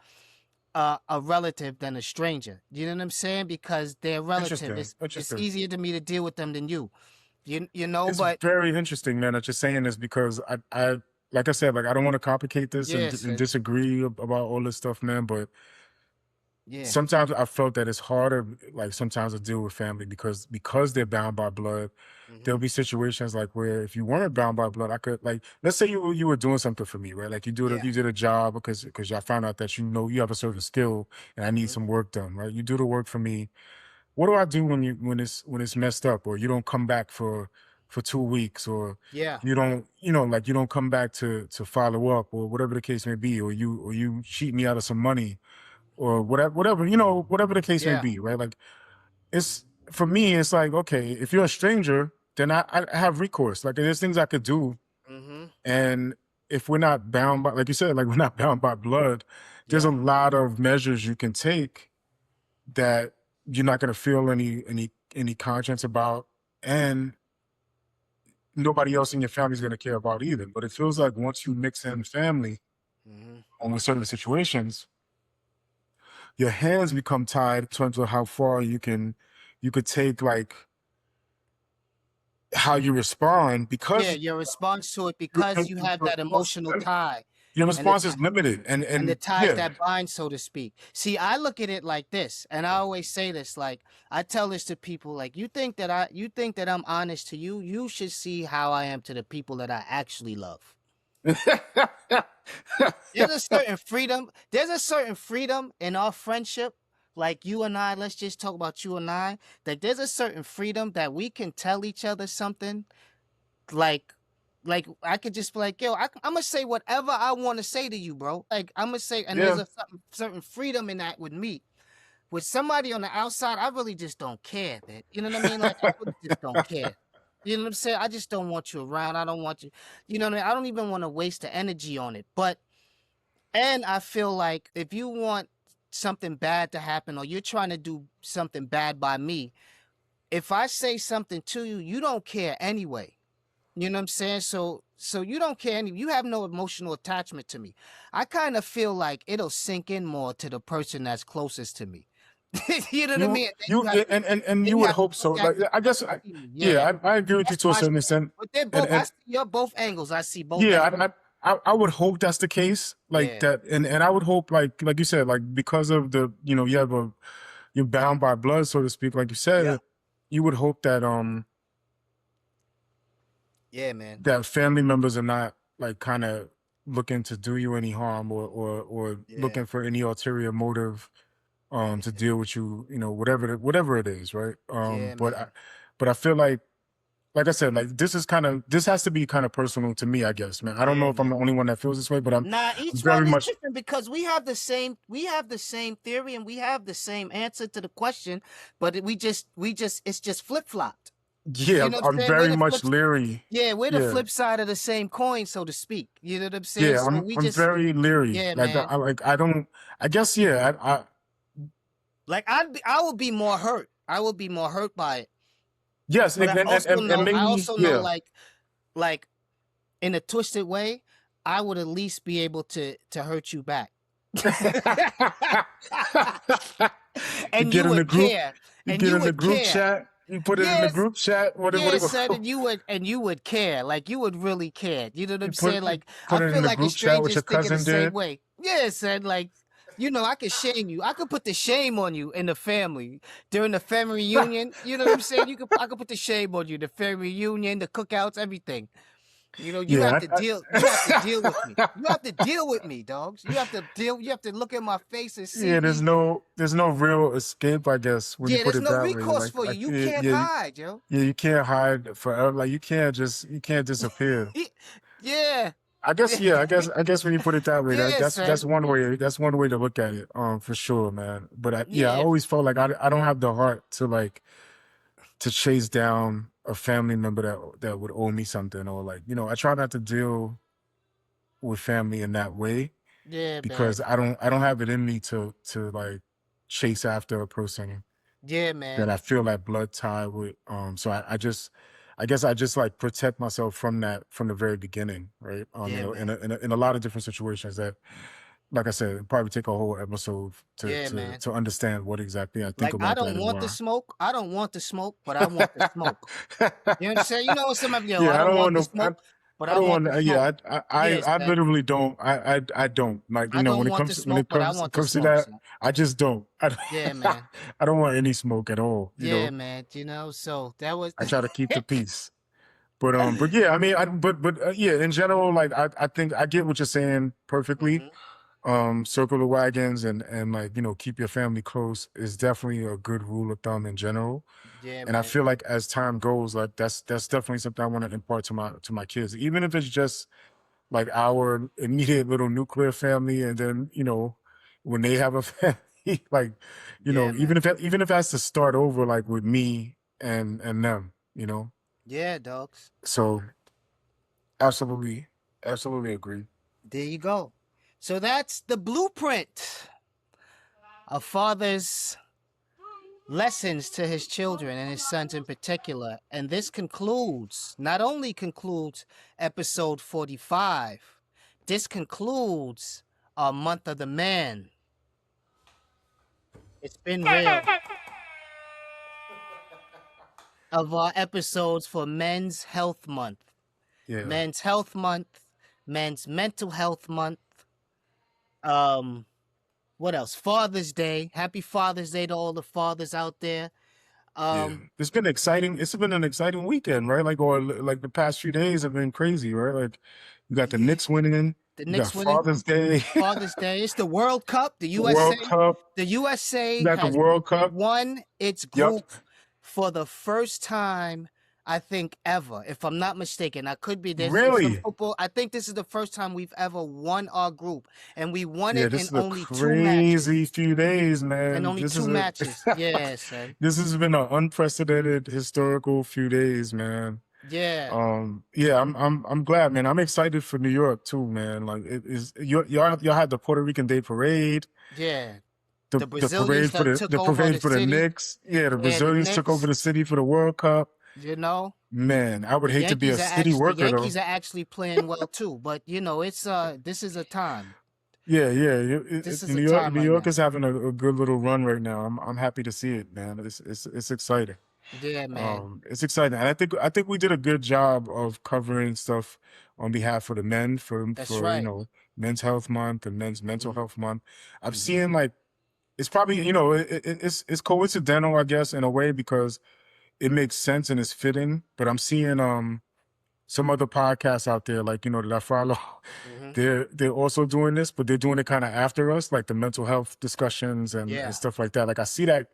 a relative than a stranger. You know what I'm saying? Because they're relative. Interesting. It's Interesting. easier to me to deal with them than you. You know, It's but very interesting, man, that you're saying this because I like I said, like I don't want to complicate this yeah, and son. disagree about all this stuff, man. But Yeah. sometimes I felt that it's harder, like sometimes to deal with family because they're bound by blood. There'll Hmm. be situations like where if you weren't bound by blood, I could like let's say you were doing something for me, right? Like Yeah. you did a job because I found out that you have a certain skill and I need Hmm. some work done, right? You do the work for me. What do I do when it's messed up or you don't come back for 2 weeks or Yeah. you don't like you don't come back to follow up or whatever the case may be or you cheat me out of some money or whatever whatever the case may Yeah. be, right? Like it's for me it's like, okay, if you're a stranger, then I have recourse. Like there's things I could do, Hmm. and if we're not bound by, like you said, like we're not bound by blood, there's a Yeah. lot of measures you can take that you're not going to feel any conscience about, and nobody else in your family is going to care about either. But it feels like once you mix in family Hmm. on certain situations, your hands become tied in terms of how far you could take, like how you respond Yeah. because Your response to it because you have that emotional tie your and the response is limited, and the and ties yeah, that bind, so to speak. See, I look at it like this, and I always say this, like I tell this to people, like you think that I'm honest to you, you should see how I am to the people that I actually love. There's a certain freedom in our friendship. Like you and I, let's just talk about you and I. Like there's a certain freedom that we can tell each other something like like I could just be like, yo, I'm gonna say whatever I want to say to you, bro. Like I'm gonna say, and there's yeah, a certain freedom in that with me. With somebody on the outside, I really just don't care, man. You know what I mean? Like I really just don't care. You know what I'm saying? I just don't want you around. I don't want you. You know what I mean? I don't even want to waste the energy on it. But and I feel like if you want something bad to happen or you're trying to do something bad by me, if I say something to you, you don't care anyway. You know what I'm saying? So you don't care you have no emotional attachment to me. I kind of feel like it'll sink in more to the person that's closest to me. You know what I you mean? and Then you you would have to hope so. look at Like I guess, yeah, I agree with you that's to a my certain extent, but they're and both I see your both angles. I see both yeah, angles. I would hope that's the case, like Yeah. that, and I would hope like you said, like because of the you have you're bound by blood, so to speak, like you Yeah. said, you would hope that Yeah, man. that family members are not like kind of looking to do you any harm or Yeah. looking for any ulterior motive to Yeah. deal with you, whatever it is, right? Yeah, But man. I feel like I said, like this has to be kind of personal to me, I guess, man. I don't know Yeah, if I'm man. the only one that feels this way, but I'm Nah, each very one is much different because we have the same theory and we have the same answer to the question, but it's just flip-flopped. yeah, You know what I'm I'm saying? We're very the much leery. yeah, we're the Yeah. flip side of the same coin, so to speak. You know what I'm saying? Yeah, So I'm very leery. yeah, Like man. I don't I guess yeah, Like I would be more hurt. I would be more hurt by it. yes, But and I maybe also know yeah. like in a twisted way, I would at least be able to hurt you back. You And get you in the would group, care. you And get you in the would group care. chat, you put it in the Yes, group chat, yeah, son, whatever. and you would care. Like you would really care. You know what You I'm saying? put Like put I it in feel the like a group chat what strangers your thinking the cousin same did. way. Yeah, son, You know, I could shame you. I could put the shame on you in the family during the family reunion. You know what I'm saying? I could put the shame on you, the family reunion, the cookouts, everything. You know, you have Yeah. to deal. You have to deal with me. You have to deal with me, dogs. You have to deal. You have to look in my face and see Yeah, me. there's no real escape, I guess, when you Yeah, put there's it no that way. recourse for you. You Yeah, can't yeah, hide, yo. yeah, you can't hide forever. Like you can't disappear. Yeah, I guess when you put it that way, yeah, that's son. one way to look at it, for sure, man. But I Yeah, always felt like I don't have the heart to like to chase down a family member that would owe me something, or like, I try not to deal with family in that way yeah, because man. I don't have it in me to like chase after a person Yeah, that man. I feel that blood tie with. So I guess I just like protect myself from that from the very beginning, right? Yeah, man. In a lot of different situations that, like I said, it'd probably take a whole episode Yeah, man. to understand what exactly I think Like I about that don't and want the why. smoke. I don't want the smoke, but I want the smoke. You understand? You know what some of yo, I Yeah, I don't don't want want the no. smoke, but I I don't want want. the smoke. Yeah, Yes, I man. literally don't. I don't like. I don't When it want the comes smoke, but I want the comes to smoke, that, son. I just don't. Yeah, man. I don't want any smoke at all. Yeah, man. You know, so that was I try to keep the peace. But yeah, I mean, yeah, in general, like I think I get what you're saying perfectly. Mhm. Circle the wagons and like, keep your family close is definitely a good rule of thumb in general. Yeah, And I man. feel like as time goes, like that's definitely something I want to impart to my kids, even if it's just like our immediate little nuclear family, and then when they have a family, like Yeah, man. even if that's to start over, like with me and them. Yeah, dogs. So absolutely, absolutely agree. There you go. So that's the blueprint of father's lessons to his children and his sons in particular. And this not only concludes episode 45, this concludes our month of the man. It's been real. Of our episodes for Men's Health Month. Yeah. Men's Health Month, Men's Mental Health Month. What else? Father's Day. Happy Father's Day to all the fathers out there. Yeah, it's been exciting. It's been an exciting weekend, right? Like the past few days have been crazy, right? Like you got the Knicks winning, The you got Knicks winning. Father's Day, Father's Day. It's the World Cup. The the USA. World Cup, The USA you got the has World Cup. won its Yep. group for the first time, I think, ever. If I'm not mistaken, I could be. There's some Really? football. I think this is the first time we've ever won our group, and we won Yeah, it this in is a only 2 matches. crazy few days, In man. only This two is matches. a Yeah, son. this has been an unprecedented historical few days, man. Yeah. Yeah, I'm glad, man. I'm excited for New York too, man. Like it is y'all had the Puerto Rican Day Parade, Yeah. the The Brazilians parade for that took the over parade the for the city. Knicks. Yeah, the Yeah, the Brazilians took over Knicks. the city for the World Cup. You know, Man, I would the hate to be a Yankees are city actually worker though. playing well too. But you know, it's this is a time. Yeah, yeah. This is a time New right York now. is having a good little run right now. I'm happy to see it, man. It's exciting. Yeah, man. It's exciting, and I think we did a good job of covering stuff on behalf of the men That's for right. Men's Health Month and Men's Mental Mhm. Health Month. I've Mhm. seen like it's probably it's coincidental, I guess, in a way because it makes sense and it's fitting. But I'm seeing some other podcasts out there, like that I follow. Mhm. They're also doing this, but they're doing it kind of after us, like the mental health discussions Yeah. and stuff like that. Like I see that,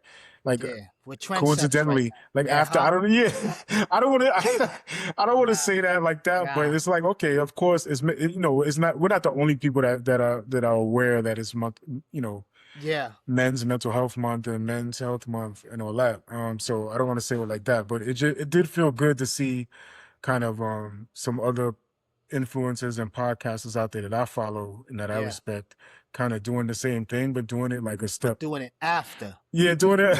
like Yeah. We're trendsetters right coincidentally, now. like Yeah, after huh? I don't yeah, I don't want to I don't want Nah, to say that like that, but nah. it's like okay, of course it's not we're not the only people that are aware that it's month Yeah. Men's Mental Health Month and Men's Health Month and all that. So I don't want to say it like that, but it did feel good to see kind of some other influencers and podcasters out there that I follow and that I Yeah. respect kind of doing the same thing, but doing it like a step. Doing it after. Yeah, doing it.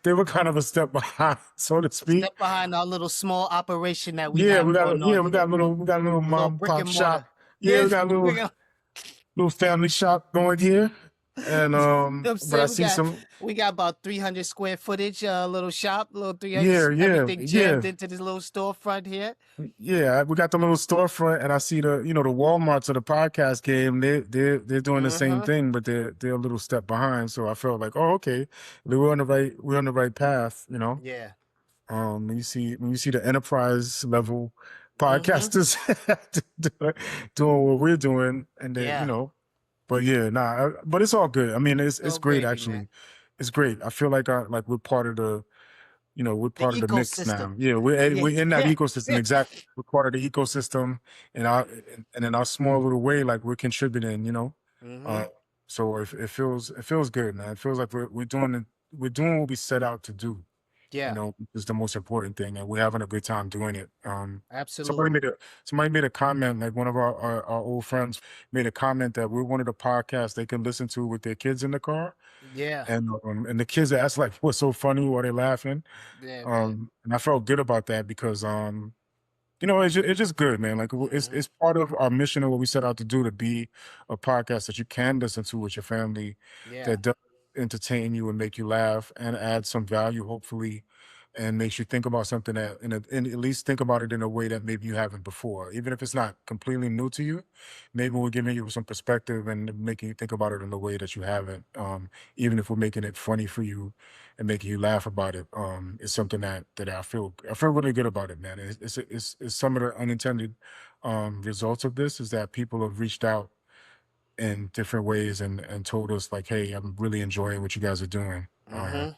They were kind of a step behind, so to speak. Step behind our little small operation that we Yeah, have going on we here. got a little A little mom brick pop and shop. mortar. Yeah, Yeah, we got a we got little family shop going here. And You know what I'm but I saying? see some. We got about 300 square footage, little shop, little 300, Yeah, yeah, everything yeah. jammed into this little storefront here. Yeah, we got the little storefront, and I see the the Walmarts of the podcast game. They're doing the same Mm-hmm. thing, but they're a little step behind. So I felt like, oh, okay, we're on the right path. Yeah. When you see the enterprise level Mm-hmm. podcasters doing what we're doing, and then Yeah. but yeah, nah, but it's all good. I mean, it's So great gravy, man. actually. It's great. I feel like we're part of the we're The part of the mix ecosystem. now. Yeah, we're in that Yeah. ecosystem. Exactly. We're part of the ecosystem and in our small little way, like we're contributing. Mm-hmm. Uh so it feels good, man. It feels like we're doing what we set out to do, Yeah. is the most important thing, and we're having a good time doing it. Somebody Absolutely. made a comment, like one of our old friends made a comment that we're one of the podcasts they can listen to with their kids in the car. Yeah. And the kids ask like, "What's so funny? Why they laughing?" Yeah, man. And I felt good about that because it's just good, man. Like Mm-hmm. it's part of our mission and what we set out to do, to be a podcast that you can listen to with your family, Yeah. that does entertain you and make you laugh and add some value, hopefully, and makes you think about something that and at least think about it in a way that maybe you haven't before, even if it's not completely new to you. Maybe we're giving you some perspective and making you think about it in a way that you haven't. Even if we're making it funny for you and making you laugh about it, it's something that I feel really good about it, man. It's some of the unintended results of this is that people have reached out in different ways and told us like, "Hey, I'm really enjoying what you guys are doing." Mm-hmm.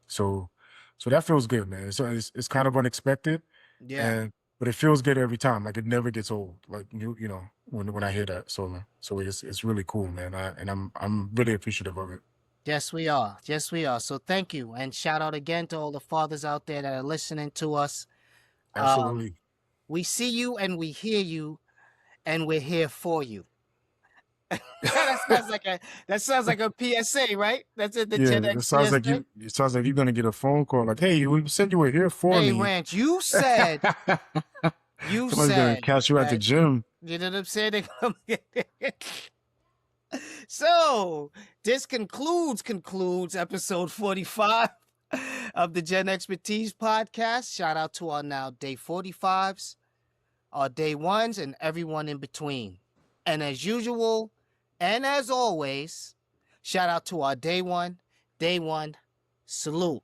So so that feels good, man. So it's kind of unexpected, Yeah. and but it feels good every time. Like it never gets old. Like when I hear that. So it's really cool, man. I'm really appreciative of it. Yes, we are. Yes, we are. So thank you. And shout out again to all the fathers out there that are listening to us. Um, Absolutely. we see you and we hear you and we're here for you. that sounds like a PSA, right? That's it, the Yeah, Gen X PSA. it sounds like you're gonna get a phone call like, "Hey, you said you were here for Hey, me." Ranch, you Somebody's gonna said catch you at the that, gym. you know what I'm saying? So this concludes episode 45 of the Gen Expertise podcast. Shout out to our now day 45s, our day ones, and everyone in between. And as usual, and as always, shout out to our day one, salute.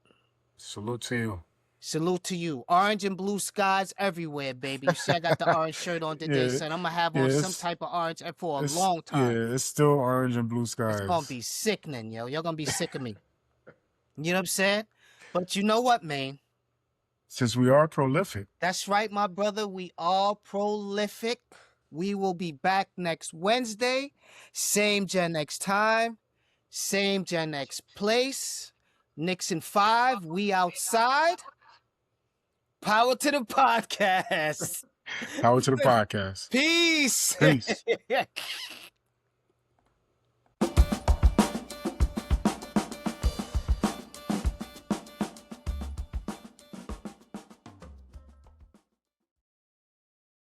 Salute to you. Salute to you. Orange and blue skies everywhere, baby. You see, I got the orange shirt on today, Yeah, son. I'm gonna have yeah, on some type of orange for a it's long yeah, time. it's still orange and blue It's gonna skies. be sickening, yo. Y'all gonna be sick of me. You know what I'm saying? But you know what, man? Since we are prolific. That's right, my brother. We are prolific. We will be back next Wednesday. Same Gen X time, same Gen X place. Nixon 5, we outside. Power to the podcast. Power to the podcast. Peace. Peace.